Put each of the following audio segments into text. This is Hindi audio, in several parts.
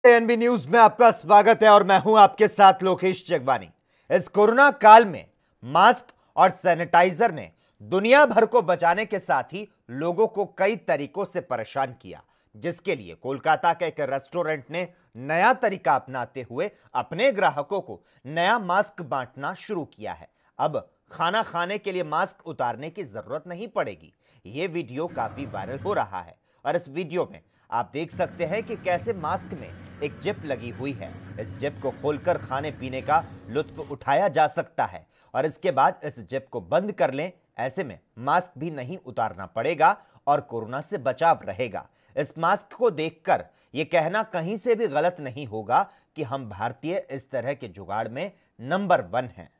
एनबी न्यूज में आपका स्वागत है और मैं हूं आपके साथ लोकेश जगवानी। इस कोरोना काल में मास्क और सैनिटाइजर ने दुनिया भर को बचाने के साथ ही लोगों को कई तरीकों से परेशान किया, जिसके लिए कोलकाता के एक रेस्टोरेंट ने नया तरीका अपनाते हुए अपने ग्राहकों को नया मास्क बांटना शुरू किया है। अब खाना खाने के लिए मास्क उतारने की जरूरत नहीं पड़ेगी। यह वीडियो काफी वायरल हो रहा है और इस वीडियो में आप देख सकते हैं कि कैसे मास्क में एक जिप लगी हुई है। इस जिप को खोलकर खाने पीने का लुत्फ उठाया जा सकता है और इसके बाद इस जिप को बंद कर लें। ऐसे में मास्क भी नहीं उतारना पड़ेगा और कोरोना से बचाव रहेगा। इस मास्क को देखकर यह कहना कहीं से भी गलत नहीं होगा कि हम भारतीय इस तरह के जुगाड़ में नंबर 1 हैं।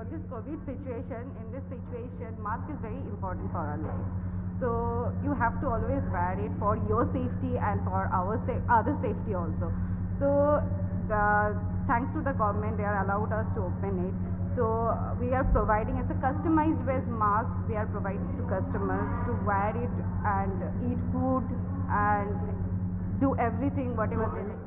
This COVID situation, in this situation, mask is very important for our life. So you have to always wear it for your safety and for our other safety also. So thanks to the government, they are allowed us to open it. So we are providing as a customized based mask. We are providing to customers to wear it and eat food and do everything whatever they like.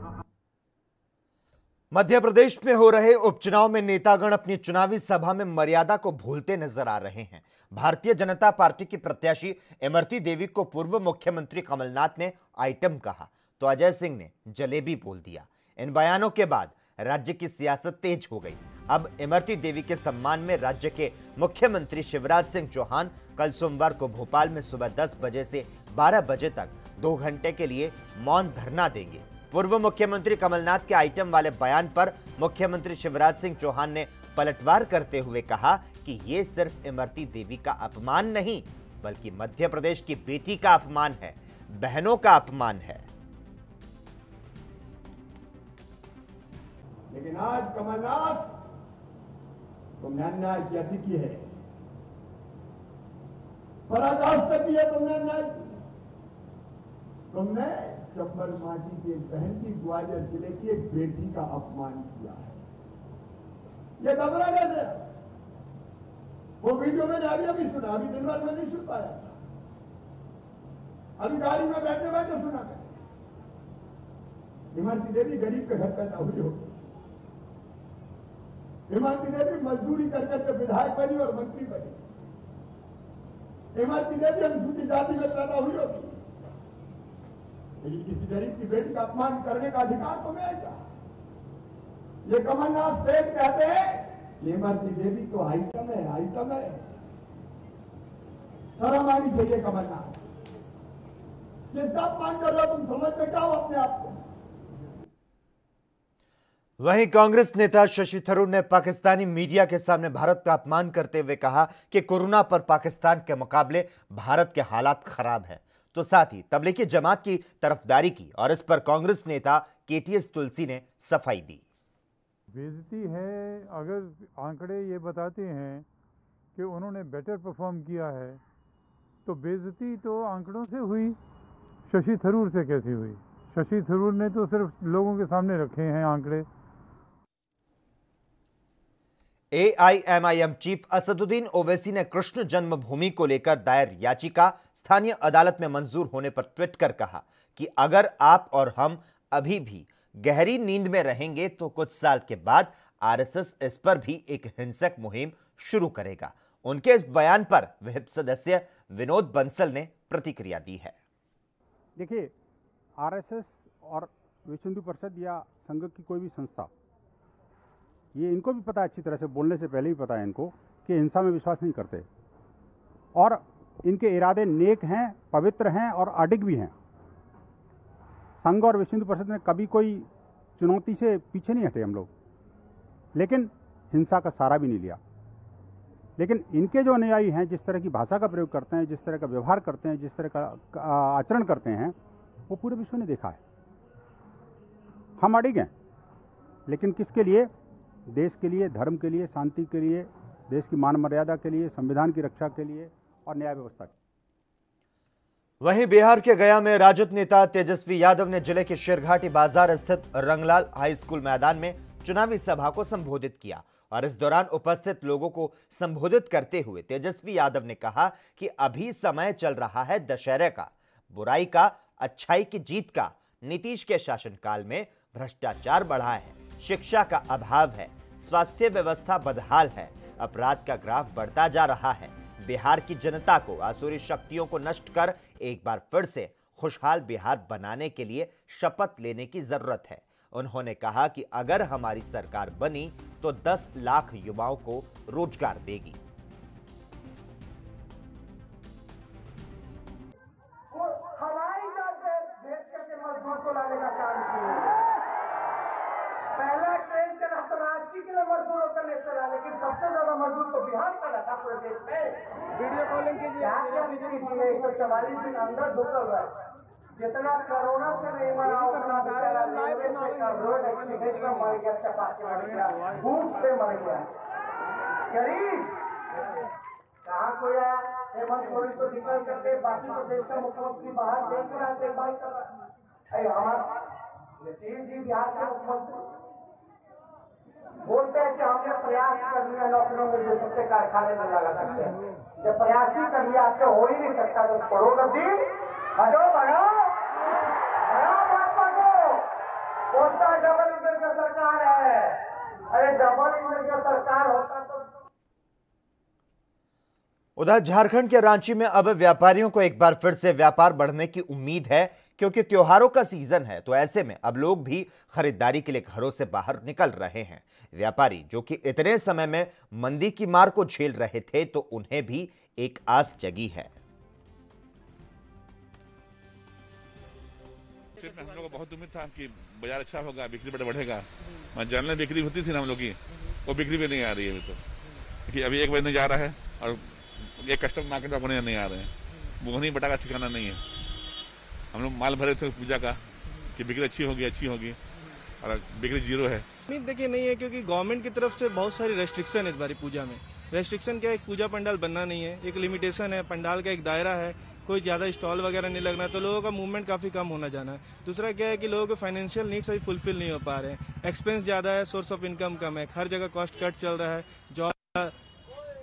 Madhya Pradesh में हो रहे उपचुनाव में नेतागण अपनी चुनावी सभा में मर्यादा को भूलते नजर आ रहे हैं। भारतीय जनता पार्टी की प्रत्याशी इमरती देवी को पूर्व मुख्यमंत्री कमलनाथ ने आइटम कहा तो अजय सिंह ने जलेबी बोल दिया। इन बयानों के बाद राज्य की सियासत तेज हो गई। अब इमरती देवी के सम्मान में राज्य के मुख्यमंत्री शिवराज सिंह चौहान कल सोमवार को भोपाल में सुबह 10 बजे से 12 बजे तक 2 घंटे के लिए मौन धरना देंगे। पूर्व मुख्यमंत्री कमलनाथ के आइटम वाले बयान पर मुख्यमंत्री शिवराज सिंह चौहान ने पलटवार करते हुए कहा कि यह सिर्फ इमरती देवी का अपमान नहीं, बल्कि मध्य प्रदेश की बेटी का अपमान है, बहनों का अपमान है। लेकिन आज कमलनाथ तुमने अन्याय की अधिकी है, पराकाष्ठा की है, तुमने अन्याय की। तुमने चंबल माटी की एक बहन की, ग्वालियर जिले की एक बेटी का अपमान किया है। यह घबरा कैसे? वो वीडियो में जारी अभी सुना, अभी दिन भर में नहीं सुन पाया था, अभी गाड़ी में बैठे बैठे सुना कर। इमरती देवी गरीब के घर पैदा हुई होगी। इमरती देवी मजदूरी कर करके विधायक बनी और मंत्री बनी। इमरती देवी अनुसूचित जाति में पैदा हुई होगी, लेकिन किसी गरीब की बेटी का अपमान करने का अधिकार तुम्हें है क्या? ये कमलनाथ सेठ कहते हैं कि इमरती देवी तो आइटम है, आइटम है। शर्म आनी चाहिए कमलनाथ। किसका अपमान कर रहे हो तुम? समझते क्या हो अपने आप को? वहीं कांग्रेस नेता शशि थरूर ने पाकिस्तानी मीडिया के सामने भारत का अपमान करते हुए कहा कि कोरोना पर पाकिस्तान के मुकाबले भारत के हालात खराब हैं। तो साथ ही तबलीगी जमात की तरफदारी की और इस पर कांग्रेस नेता केटीएस तुलसी ने सफाई दी। बेइज्जती है अगर आंकड़े ये बताते हैं कि उन्होंने बेटर परफॉर्म किया है, तो बेइज्जती तो आंकड़ों से हुई, शशि थरूर से कैसे हुई? शशि थरूर ने तो सिर्फ लोगों के सामने रखे हैं आंकड़े। एआईएमआईएम चीफ असदुद्दीन ओवैसी ने कृष्ण जन्मभूमि को लेकर दायर याचिका स्थानीय अदालत में मंजूर होने पर ट्वीट कर कहा कि अगर आप और हम अभी भी गहरी नींद में रहेंगे तो कुछ साल के बाद आरएसएस इस पर भी एक हिंसक मुहिम शुरू करेगा। उनके इस बयान पर विहिप सदस्य विनोद बंसल ने प्रतिक्रिया दी है। देखिए, आरएसएस और विश्व हिंदू परिषद या संघ की कोई भी संस्था, ये इनको भी पता है, अच्छी तरह से बोलने से पहले ही पता है इनको कि हिंसा में विश्वास नहीं करते और इनके इरादे नेक हैं, पवित्र हैं और अडिग भी हैं। संघ और विश्व हिंदू परिषद ने कभी कोई चुनौती से पीछे नहीं हटे हम लोग, लेकिन हिंसा का सहारा भी नहीं लिया। लेकिन इनके जो अनुयायी हैं, जिस तरह की भाषा का प्रयोग करते हैं, जिस तरह का व्यवहार करते हैं, जिस तरह का आचरण करते हैं, वो पूरे विश्व ने देखा है। हम अडिग हैं, लेकिन किसके लिए? देश के लिए, धर्म के लिए, शांति के लिए, देश की मान मर्यादा के लिए, संविधान की रक्षा के लिए और न्याय व्यवस्था की। वहीं बिहार के गया में राजद नेता तेजस्वी यादव ने जिले के शेरघाटी बाजार स्थित रंगलाल हाई स्कूल मैदान में चुनावी सभा को संबोधित किया और इस दौरान उपस्थित लोगों को संबोधित करते हुए तेजस्वी यादव ने कहा कि अभी समय चल रहा है दशहरे का, बुराई का अच्छाई की जीत का। नीतीश के शासनकाल में भ्रष्टाचार बढ़ा है, शिक्षा का अभाव है, स्वास्थ्य व्यवस्था बदहाल है, अपराध का ग्राफ बढ़ता जा रहा है। बिहार की जनता को आसुरी शक्तियों को नष्ट कर एक बार फिर से खुशहाल बिहार बनाने के लिए शपथ लेने की जरूरत है। उन्होंने कहा कि अगर हमारी सरकार बनी तो 10 लाख युवाओं को रोजगार देगी। हवाई जहाज भेज करके मजदूर को लाने का काम किया। पहला ट्रेन चला तो रांची के लिए मजदूरों का ले चला, लेकिन सबसे ज्यादा मजदूर तो बिहार का था पूरे देश में। वीडियो कॉलिंग कीजिए, 144 दिन अंदर ढुकल हुआ है। जितना कोरोना से नहीं मरा उतना बेचारा रेलवे से का रोड एक्सीडेंट में मर गया, चपाट के मर गया, भूख से मर गया। गरीब कहाँ को आया? हेमंत सोरेन तो निकल करके बाकी प्रदेश का मुख्यमंत्री बाहर देख रहा, देखभाल कर रहा। हमारा नीतीश जी बिहार के मुख्यमंत्री बोलते हैं कि हमने प्रयास कर लिया नौकरियों में जो सबसे कारखाने में लगा सकते हैं। जब प्रयास ही कर लिया, आपसे हो ही नहीं सकता तो छोड़ो नदी, हटो, भगाओ भाजपा को। बोलता डबल इंजन का सरकार है। अरे डबल इंजन का सरकार होता तो। उधर झारखंड के रांची में अब व्यापारियों को एक बार फिर से व्यापार बढ़ने की उम्मीद है, क्योंकि त्योहारों का सीजन है। तो ऐसे में अब लोग भी खरीदारी के लिए घरों से बाहर निकल रहे हैं। व्यापारी जो कि इतने समय में मंदी की मार को झेल रहे थे, तो उन्हें भी एक आस जगी है। हम लोग को बहुत उम्मीद था कि बाजार अच्छा होगा, बिक्री बढ़ेगा। जनरल बिक्री होती थी ना हम लोग की, वो बिक्री भी नहीं आ रही है अभी तो, कि अभी 1 बजे जा रहा है और एक कस्टमर मार्केट में नहीं आ रहे हैं। मोहनी बटा का ठिकाना नहीं है। हम लोग माल भरे थे पूजा का कि बिक्री अच्छी होगी और बिक्री जीरो है। उम्मीद देखिए नहीं है, क्योंकि गवर्नमेंट की तरफ से बहुत सारी रेस्ट्रिक्शन है इस बारी पूजा में। रेस्ट्रिक्शन क्या है? एक पूजा पंडाल बनना नहीं है, एक लिमिटेशन है, पंडाल का एक दायरा है, कोई ज़्यादा स्टॉल वगैरह नहीं लगना, तो लोगों का मूवमेंट काफ़ी कम होना जाना है। दूसरा क्या है कि लोगों के फाइनेंशियल नीड्स अभी फुलफिल नहीं हो पा रहे हैं। एक्सपेंस ज़्यादा है, सोर्स ऑफ इनकम कम है, हर जगह कॉस्ट कट चल रहा है, जॉब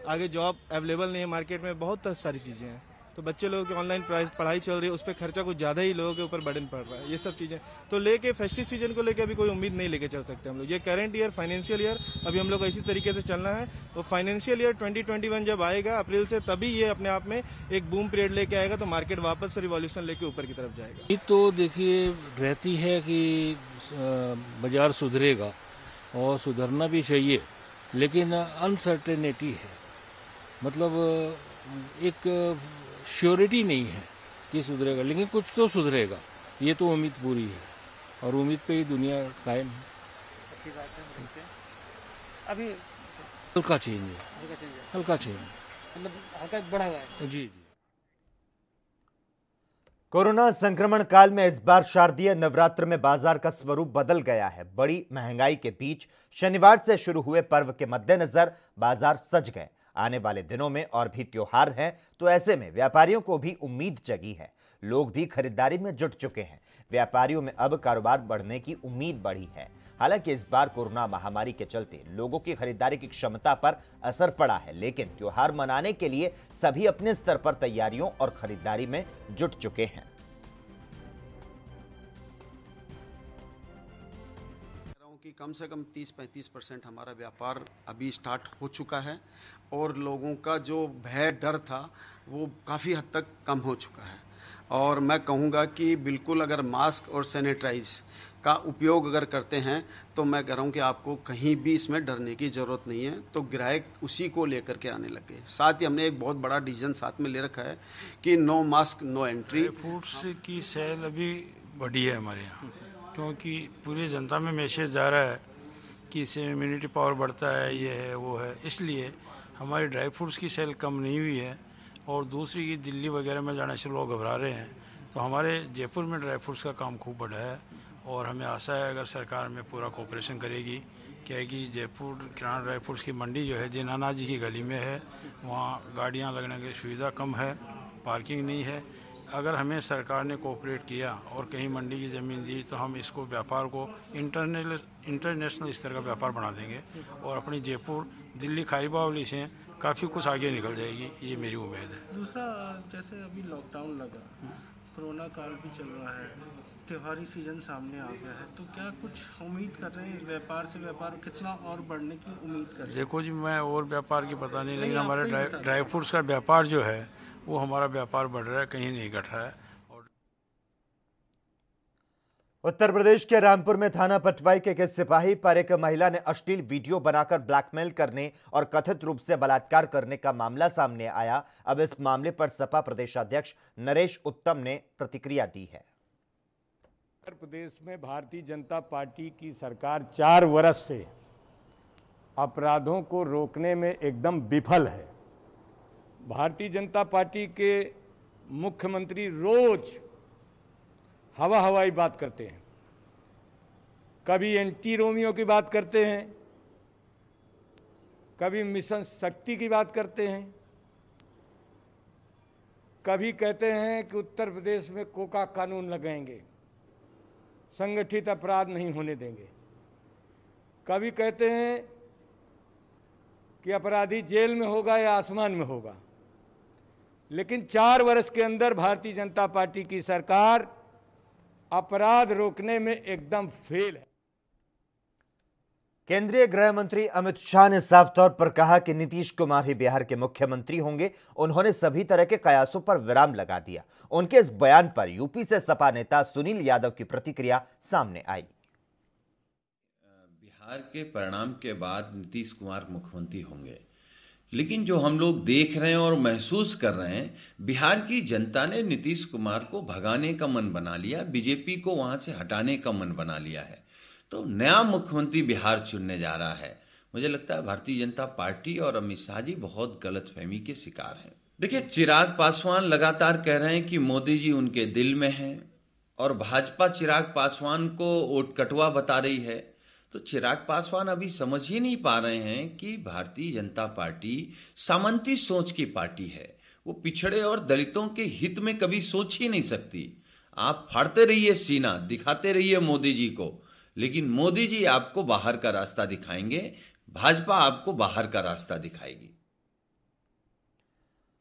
आगे जॉब अवेलेबल नहीं है मार्केट में, बहुत सारी चीज़ें हैं। तो बच्चे लोगों की ऑनलाइन पढ़ाई चल रही है, उस पर खर्चा कुछ ज़्यादा ही लोगों के ऊपर बर्डन पड़ रहा है। ये सब चीज़ें तो लेके फेस्टिव सीजन को लेके अभी कोई उम्मीद नहीं लेके चल सकते हम लोग। ये करंट ईयर फाइनेंशियल ईयर अभी हम लोग इसी तरीके से चलना है। तो फाइनेंशियल ईयर 2021 जब आएगा अप्रैल से, तभी ये अपने आप में एक बूम पीरियड लेके आएगा, तो मार्केट वापस से रिवॉल्यूशन लेके ऊपर की तरफ जाएगा। ये तो देखिए रहती है कि बाजार सुधरेगा और सुधरना भी चाहिए, लेकिन अनसर्टेनिटी है, मतलब एक श्योरिटी नहीं है कि सुधरेगा, लेकिन कुछ तो सुधरेगा, ये तो उम्मीद पूरी है और उम्मीद पे ही दुनिया कायम है। अभी हल्का चेंज है, हल्का चेंज मतलब हल्का बढ़ा है। जी। कोरोना संक्रमण काल में इस बार शारदीय नवरात्र में बाजार का स्वरूप बदल गया है। बड़ी महंगाई के बीच शनिवार से शुरू हुए पर्व के मद्देनजर बाजार सज गए। आने वाले दिनों में और भी त्योहार हैं, तो ऐसे में व्यापारियों को भी उम्मीद जगी है। लोग भी खरीदारी में जुट चुके हैं। व्यापारियों में अब कारोबार बढ़ने की उम्मीद बढ़ी है। हालांकि इस बार कोरोना महामारी के चलते लोगों की खरीदारी की क्षमता पर असर पड़ा है, लेकिन त्योहार मनाने के लिए सभी अपने स्तर पर तैयारियों और खरीदारी में जुट चुके हैं। कि कम से कम 30-35% हमारा व्यापार अभी स्टार्ट हो चुका है और लोगों का जो भय डर था वो काफ़ी हद तक कम हो चुका है। और मैं कहूँगा कि बिल्कुल अगर मास्क और सैनिटाइज का उपयोग अगर करते हैं तो मैं कह रहा हूँ कि आपको कहीं भी इसमें डरने की ज़रूरत नहीं है। तो ग्राहक उसी को लेकर के आने लगे। साथ ही हमने एक बहुत बड़ा डिसीजन साथ में ले रखा है कि no mask no entry. Foods की सेल अभी बढ़ी है हमारे यहाँ, क्योंकि पूरी जनता में मैसेज जा रहा है कि इससे इम्यूनिटी पावर बढ़ता है, ये है वो है, इसलिए हमारी ड्राई फ्रूट्स की सेल कम नहीं हुई है। और दूसरी की दिल्ली वगैरह में जाने से लोग घबरा रहे हैं, तो हमारे जयपुर में ड्राई फ्रूट्स का काम खूब बढ़ा है और हमें आशा है अगर सरकार में पूरा कोऑपरेशन करेगी। क्या है कि जयपुर किराना ड्राई फ्रूट्स की मंडी जो है दीनानाथ जी की गली में है, वहाँ गाड़ियाँ लगने की सुविधा कम है, पार्किंग नहीं है। अगर हमें सरकार ने कोऑपरेट किया और कहीं मंडी की ज़मीन दी तो हम इसको व्यापार को इंटरनेशनल स्तर का व्यापार बना देंगे और अपनी जयपुर दिल्ली खारी बावली से काफ़ी कुछ आगे निकल जाएगी, ये मेरी उम्मीद है। दूसरा, जैसे अभी लॉकडाउन लगा कोरोना काल भी चल रहा है, त्योहारी सीजन सामने आ गया है, तो क्या कुछ उम्मीद कर रहे हैं व्यापार से? व्यापार कितना और बढ़ने की उम्मीद कर रहे हैं? देखो जी, मैं और व्यापार की पता नहीं, लेकिन हमारे ड्राई फ्रूट्स का व्यापार जो है वो हमारा व्यापार बढ़ रहा है, कहीं नहीं घट रहा है। उत्तर प्रदेश के रामपुर में थाना पटवाई के एक सिपाही पर एक महिला ने अश्लील वीडियो बनाकर ब्लैकमेल करने और कथित रूप से बलात्कार करने का मामला सामने आया। अब इस मामले पर सपा प्रदेशाध्यक्ष नरेश उत्तम ने प्रतिक्रिया दी है। उत्तर प्रदेश में भारतीय जनता पार्टी की सरकार 4 वर्ष से अपराधों को रोकने में एकदम विफल है। भारतीय जनता पार्टी के मुख्यमंत्री रोज हवाई बात करते हैं, कभी एंटी रोमियो की बात करते हैं, कभी मिशन शक्ति की बात करते हैं, कभी कहते हैं कि उत्तर प्रदेश में कोका कानून लगाएंगे, संगठित अपराध नहीं होने देंगे, कभी कहते हैं कि अपराधी जेल में होगा या आसमान में होगा। लेकिन 4 वर्ष के अंदर भारतीय जनता पार्टी की सरकार अपराध रोकने में एकदम फेल है। केंद्रीय गृह मंत्री अमित शाह ने साफ तौर पर कहा कि नीतीश कुमार ही बिहार के मुख्यमंत्री होंगे। उन्होंने सभी तरह के कयासों पर विराम लगा दिया। उनके इस बयान पर यूपी से सपा नेता सुनील यादव की प्रतिक्रिया सामने आई। बिहार के परिणाम के बाद नीतीश कुमार मुख्यमंत्री होंगे, लेकिन जो हम लोग देख रहे हैं और महसूस कर रहे हैं, बिहार की जनता ने नीतीश कुमार को भगाने का मन बना लिया, बीजेपी को वहां से हटाने का मन बना लिया है। तो नया मुख्यमंत्री बिहार चुनने जा रहा है। मुझे लगता है भारतीय जनता पार्टी और अमित शाह जी बहुत गलतफहमी के शिकार हैं। देखिए, चिराग पासवान लगातार कह रहे हैं कि मोदी जी उनके दिल में हैं और भाजपा चिराग पासवान को ओटकटवा बता रही है। तो चिराग पासवान अभी समझ ही नहीं पा रहे हैं कि भारतीय जनता पार्टी सामंती सोच की पार्टी है। वो पिछड़े और दलितों के हित में कभी सोच ही नहीं सकती। आप फाड़ते रहिए सीना, दिखाते रहिए मोदी जी को, लेकिन मोदी जी आपको बाहर का रास्ता दिखाएंगे, भाजपा आपको बाहर का रास्ता दिखाएगी।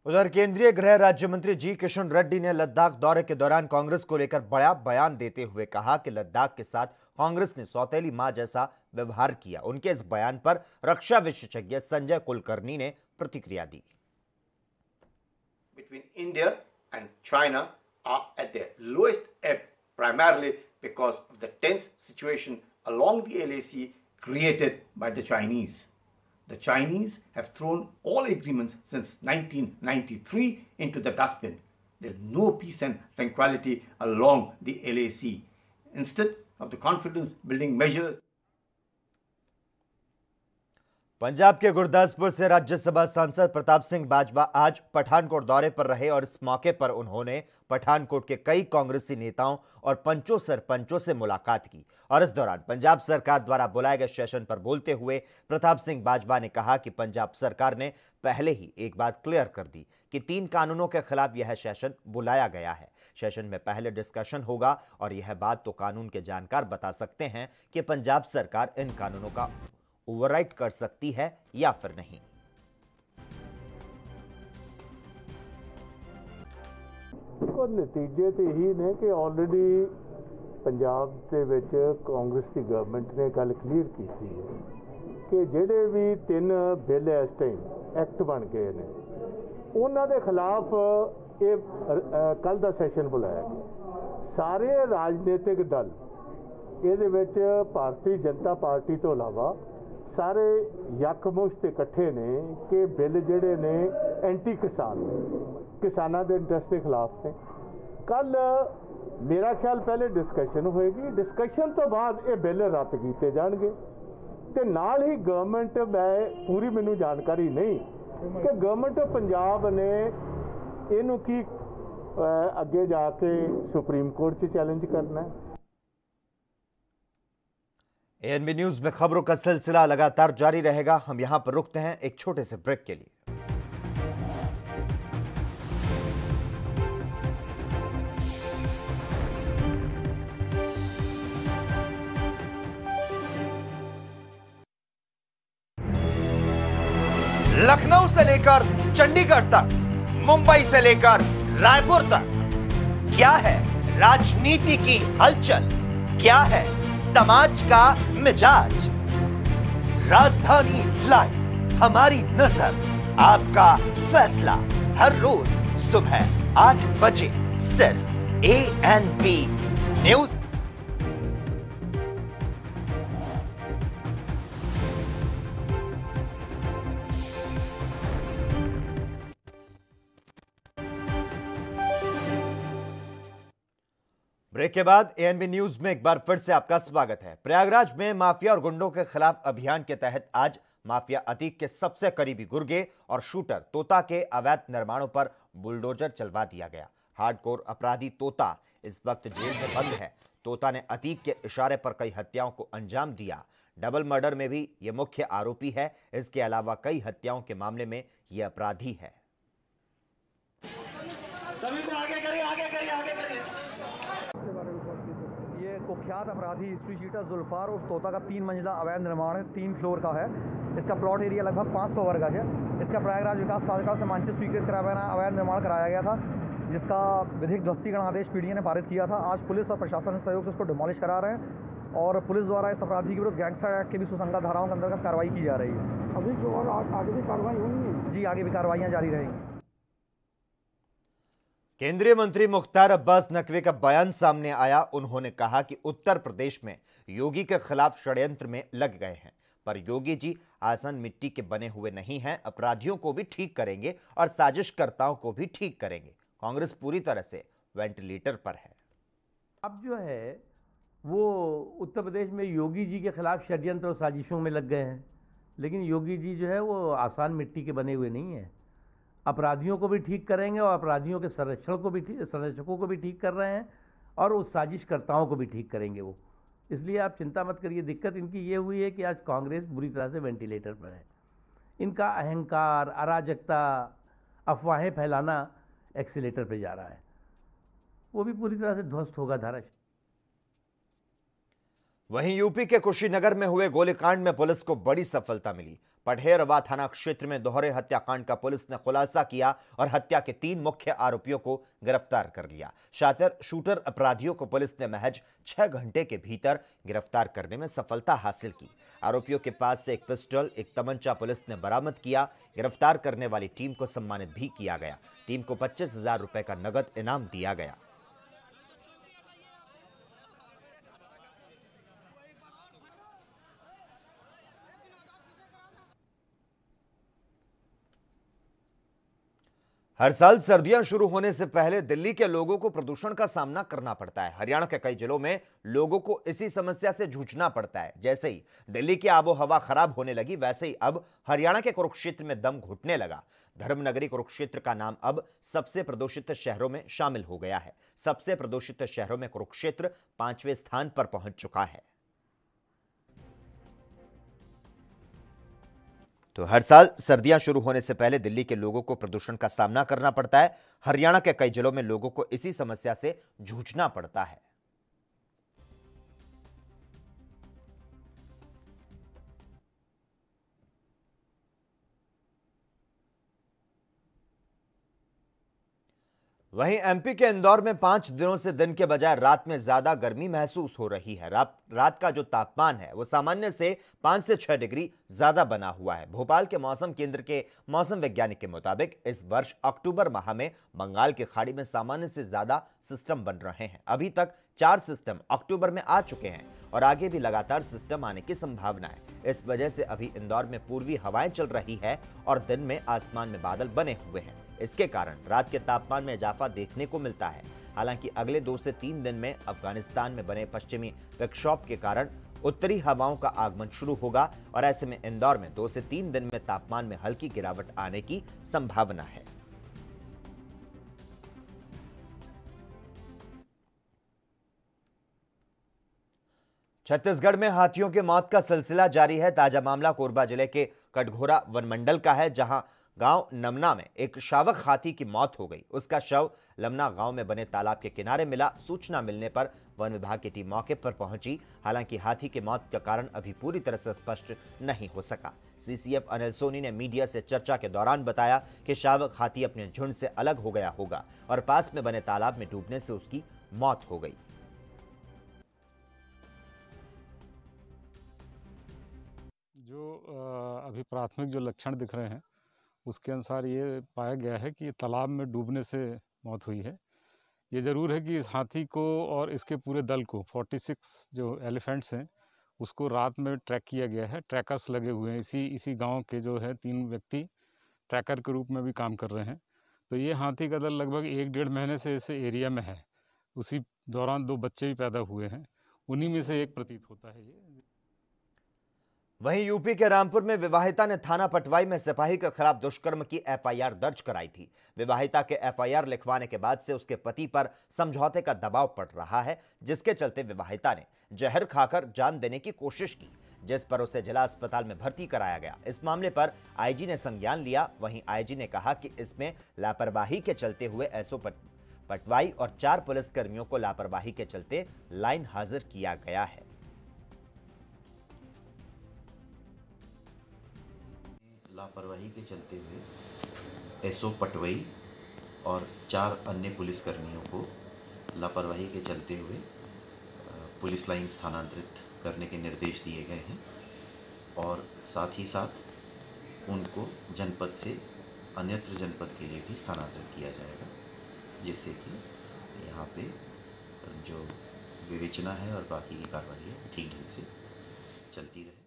उधर केंद्रीय गृह राज्य मंत्री जी किशन रेड्डी ने लद्दाख दौरे के दौरान कांग्रेस को लेकर बड़ा बयान देते हुए कहा कि लद्दाख के साथ कांग्रेस ने सौतेली मां जैसा व्यवहार किया। उनके इस बयान पर रक्षा विशेषज्ञ संजय कुलकर्णी ने प्रतिक्रिया दी। Between India and China are at their lowest ebb, primarily because of the tense situation along the LAC created by the Chinese. The Chinese have thrown all agreements since 1993 into the dustbin. There is no peace and tranquility along the LAC. Instead of the confidence-building measures, Punjab के गुरदासपुर से राज्यसभा सांसद प्रताप सिंह बाजवा आज पठानकोट दौरे पर रहे और इस मौके पर उन्होंने पठानकोट के कई कांग्रेसी नेताओं और पंचों सरपंचों से मुलाकात की। और इस दौरान पंजाब सरकार द्वारा बुलाए गए सेशन पर बोलते हुए प्रताप सिंह बाजवा ने कहा कि पंजाब सरकार ने पहले ही एक बात क्लियर कर दी कि 3 कानूनों के खिलाफ यह सेशन बुलाया गया है। सेशन में पहले डिस्कशन होगा और यह बात तो कानून के जानकार बता सकते हैं कि पंजाब सरकार इन कानूनों का ओवरराइड कर सकती है या फिर नहीं। और नतीजे तो यही ने कि ऑलरेडी पंजाब के विच कांग्रेस की गवर्नमेंट ने गल क्लीयर की है कि जेडे भी 3 बिल इस टाइम एक्ट बन गए ने उन्होंने खिलाफ ये कल का सैशन बुलाया गया। सारे राजनीतिक दल ये भारतीय जनता पार्टी तो इलावा सारे यकमुश्त इकट्ठे ने कि बिल जेडे ने एंटी किसान किसानों के इंटरस्ट के खिलाफ ने। कल मेरा ख्याल पहले डिस्कशन होएगी, डिस्कशन तो बाद ये बिल रद्द किए जाएंगे। तो नाल ही गवर्नमेंट मैं पूरी मैनू जानकारी नहीं कि गवर्नमेंट ऑफ पंजाब ने इनू की अगे जाके सुप्रीम कोर्ट से चैलेंज करना है। एएनबी न्यूज में खबरों का सिलसिला लगातार जारी रहेगा। हम यहां पर रुकते हैं एक छोटे से ब्रेक के लिए। लखनऊ से लेकर चंडीगढ़ तक, मुंबई से लेकर रायपुर तक, क्या है राजनीति की हलचल, क्या है समाज का मिजाज। राजधानी लाइव, हमारी नजर, आपका फैसला, हर रोज सुबह 8 बजे सिर्फ ANP न्यूज। ब्रेक के बाद ANP न्यूज में एक बार फिर से आपका स्वागत है। प्रयागराज में माफिया और गुंडों के खिलाफ अभियान के तहत आज माफिया अतीक के सबसे करीबी गुर्गे और शूटर तोता के अवैध निर्माणों पर बुलडोजर चलवा दिया गया। हार्डकोर अपराधी तोता इस वक्त जेल में बंद है। तोता ने अतीक के इशारे पर कई हत्याओं को अंजाम दिया। डबल मर्डर में भी ये मुख्य आरोपी है। इसके अलावा कई हत्याओं के मामले में ये अपराधी है। सभी को आगे करिए, आगे करिए, आगे करिए। ये कुख्यात अपराधी हिस्ट्री शीटर जुल्फार और तोता का 3 मंजिला अवैध निर्माण है, 3 फ्लोर का है। इसका प्लॉट एरिया लगभग 500 वर्ग है। इसका प्रयागराज विकास प्राधिकरण से मानचित्र स्वीकृत कराया अवैध निर्माण कराया गया था, जिसका विधिक ध्वस्तीकरण आदेश पीडीए ने पारित किया था। आज पुलिस और प्रशासन के सहयोग से इसको डिमोलिश करा रहे हैं और पुलिस द्वारा इस अपराधी के विरुद्ध गैंगस्टर एक्ट की भी सुसंगत धाराओं के अंतर्गत कार्रवाई की जा रही है। अभी जो और आगे भी कार्रवाई होनी है जी, आगे भी कार्रवाइयाँ जारी रहेंगी। केंद्रीय मंत्री मुख्तार अब्बास नकवी का बयान सामने आया। उन्होंने कहा कि उत्तर प्रदेश में योगी के खिलाफ षड्यंत्र में लग गए हैं, पर योगी जी आसान मिट्टी के बने हुए नहीं हैं। अपराधियों को भी ठीक करेंगे और साजिशकर्ताओं को भी ठीक करेंगे। कांग्रेस पूरी तरह से वेंटिलेटर पर है। अब जो है वो उत्तर प्रदेश में योगी जी के खिलाफ षड्यंत्र और साजिशों में लग गए हैं, लेकिन योगी जी जो है वो आसान मिट्टी के बने हुए नहीं हैं। अपराधियों को भी ठीक करेंगे और अपराधियों के संरक्षकों को भी ठीक कर रहे हैं और उस साजिशकर्ताओं को भी ठीक करेंगे वो। इसलिए आप चिंता मत करिए। दिक्कत इनकी ये हुई है कि आज कांग्रेस बुरी तरह से वेंटिलेटर पर है। इनका अहंकार, अराजकता, अफवाहें फैलाना एक्सीलेटर पे जा रहा है, वो भी पूरी तरह से ध्वस्त होगा धाराशायी। वहीं यूपी के कुशीनगर में हुए गोलीकांड में पुलिस को बड़ी सफलता मिली। पढ़ेरवा थाना क्षेत्र में दोहरे हत्याकांड का पुलिस ने खुलासा किया और हत्या के 3 मुख्य आरोपियों को गिरफ्तार कर लिया। शूटर अपराधियों को पुलिस ने महज 6 घंटे के भीतर गिरफ्तार करने में सफलता हासिल की। आरोपियों के पास से एक पिस्टल, एक तमंचा पुलिस ने बरामद किया। गिरफ्तार करने वाली टीम को सम्मानित भी किया गया। टीम को 25,000 रुपए का नगद इनाम दिया गया। हर साल सर्दियां शुरू होने से पहले दिल्ली के लोगों को प्रदूषण का सामना करना पड़ता है। हरियाणा के कई जिलों में लोगों को इसी समस्या से जूझना पड़ता है। जैसे ही दिल्ली की आबोहवा खराब होने लगी, वैसे ही अब हरियाणा के कुरुक्षेत्र में दम घुटने लगा। धर्मनगरी कुरुक्षेत्र का नाम अब सबसे प्रदूषित शहरों में शामिल हो गया है। सबसे प्रदूषित शहरों में कुरुक्षेत्र 5वें स्थान पर पहुंच चुका है। तो हर साल सर्दियां शुरू होने से पहले दिल्ली के लोगों को प्रदूषण का सामना करना पड़ता है। हरियाणा के कई जिलों में लोगों को इसी समस्या से जूझना पड़ता है। वहीं एमपी के इंदौर में 5 दिनों से दिन के बजाय रात में ज्यादा गर्मी महसूस हो रही है। रात का जो तापमान है वो सामान्य से 5 से 6 डिग्री ज्यादा बना हुआ है। भोपाल के मौसम केंद्र के मौसम वैज्ञानिक के मुताबिक इस वर्ष अक्टूबर माह में बंगाल की खाड़ी में सामान्य से ज्यादा सिस्टम बन रहे हैं। अभी तक 4 सिस्टम अक्टूबर में आ चुके हैं और आगे भी लगातार सिस्टम आने की संभावना है। इस वजह से अभी इंदौर में पूर्वी हवाएं चल रही है और दिन में आसमान में बादल बने हुए हैं। इसके कारण रात के तापमान में इजाफा देखने को मिलता है। हालांकि अगले 2 से 3 दिन में अफगानिस्तान में बने पश्चिमी विक्षोभ के कारण उत्तरी हवाओं का आगमन शुरू होगा और ऐसे में इंदौर में 2 से 3 दिन में तापमान में हल्की गिरावट आने की संभावना है। छत्तीसगढ़ में हाथियों के मौत का सिलसिला जारी है। ताजा मामला कोरबा जिले के कटघोरा वन मंडल का है, जहां गांव नमना में एक शावक हाथी की मौत हो गई। उसका शव लमना गांव में बने तालाब के किनारे मिला। सूचना मिलने पर वन विभाग की टीम मौके पर पहुंची। हालांकि हाथी की मौत का कारण अभी पूरी तरह से स्पष्ट नहीं हो सका। सीसीएफ अनिल सोनी ने मीडिया से चर्चा के दौरान बताया कि शावक हाथी अपने झुंड से अलग हो गया होगा और पास में बने तालाब में डूबने से उसकी मौत हो गई। जो अभी प्राथमिक जो लक्षण दिख रहे हैं उसके अनुसार ये पाया गया है कि तालाब में डूबने से मौत हुई है। ये ज़रूर है कि इस हाथी को और इसके पूरे दल को 46 जो एलिफेंट्स हैं उसको रात में ट्रैक किया गया है। ट्रैकर्स लगे हुए हैं। इसी गांव के जो है 3 व्यक्ति ट्रैकर के रूप में भी काम कर रहे हैं। तो ये हाथी का दल लगभग 1-1.5 महीने से इस एरिया में है। उसी दौरान 2 बच्चे भी पैदा हुए हैं, उन्हीं में से एक प्रतीत होता है ये। वहीं यूपी के रामपुर में विवाहिता ने थाना पटवाई में सिपाही के खिलाफ दुष्कर्म की एफआईआर दर्ज कराई थी। विवाहिता के एफआईआर लिखवाने के बाद से उसके पति पर समझौते का दबाव पड़ रहा है, जिसके चलते विवाहिता ने जहर खाकर जान देने की कोशिश की, जिस पर उसे जिला अस्पताल में भर्ती कराया गया। इस मामले पर आईजी ने संज्ञान लिया। वहीं आईजी ने कहा कि इसमें लापरवाही के चलते हुए एसओ पटवाई और 4 पुलिसकर्मियों को लापरवाही के चलते लाइन हाजिर किया गया है। लापरवाही के चलते हुए एसओ पटवाई और 4 अन्य पुलिसकर्मियों को लापरवाही के चलते हुए पुलिस लाइन स्थानांतरित करने के निर्देश दिए गए हैं और साथ ही साथ उनको जनपद से अन्यत्र जनपद के लिए भी स्थानांतरित किया जाएगा, जिससे कि यहाँ पे जो विवेचना है और बाकी की कार्रवाई है ठीक ढंग से चलती रहे।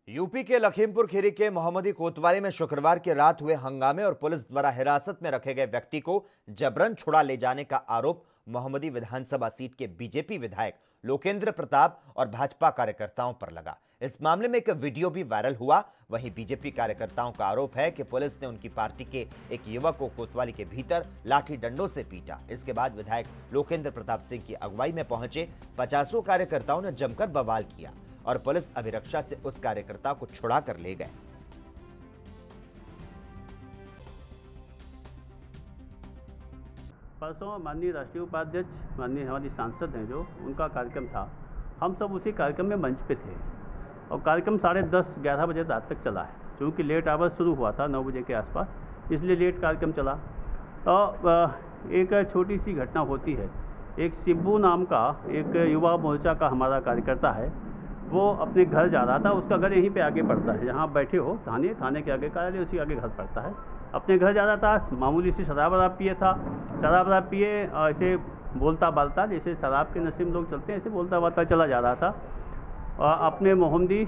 यूपी के लखीमपुर खीरी के मोहम्मदी कोतवाली में शुक्रवार की रात हुए हंगामे और पुलिस द्वारा हिरासत में रखे गए व्यक्ति को जबरन छुड़ा ले जाने का आरोप मोहम्मदी विधानसभा सीट के बीजेपी विधायक लोकेंद्र प्रताप और भाजपा कार्यकर्ताओं पर लगा। इस मामले में एक वीडियो भी वायरल हुआ। वहीं बीजेपी कार्यकर्ताओं का आरोप है कि पुलिस ने उनकी पार्टी के एक युवक को कोतवाली के भीतर लाठी डंडों से पीटा। इसके बाद विधायक लोकेंद्र प्रताप सिंह की अगुवाई में पहुंचे 50 कार्यकर्ताओं ने जमकर बवाल किया और पुलिस अभिरक्षा से उस कार्यकर्ता को छुड़ा कर ले गए। परसों माननीय राष्ट्रीय उपाध्यक्ष माननीय हमारी सांसद हैं जो उनका कार्यक्रम था, हम सब उसी कार्यक्रम में मंच पे थे और कार्यक्रम 10:30-11 बजे रात तक चला है। क्योंकि लेट आवर्स शुरू हुआ था 9 बजे के आसपास, इसलिए लेट कार्यक्रम चला। और एक छोटी सी घटना होती है। एक शिब्बू नाम का एक युवा मोर्चा का हमारा कार्यकर्ता है, वो अपने घर जा रहा था। उसका घर यहीं पे आगे पड़ता है, जहाँ बैठे हो थाने के आगे कार्यालय, उसी आगे घर पड़ता है। अपने घर जा रहा था, मामूली सी शराब पिए था। शराब पिए ऐसे बोलता बालता, जैसे शराब के नशे में लोग चलते हैं, ऐसे बोलता बालता चला जा रहा था। और अपने मोहम्मदी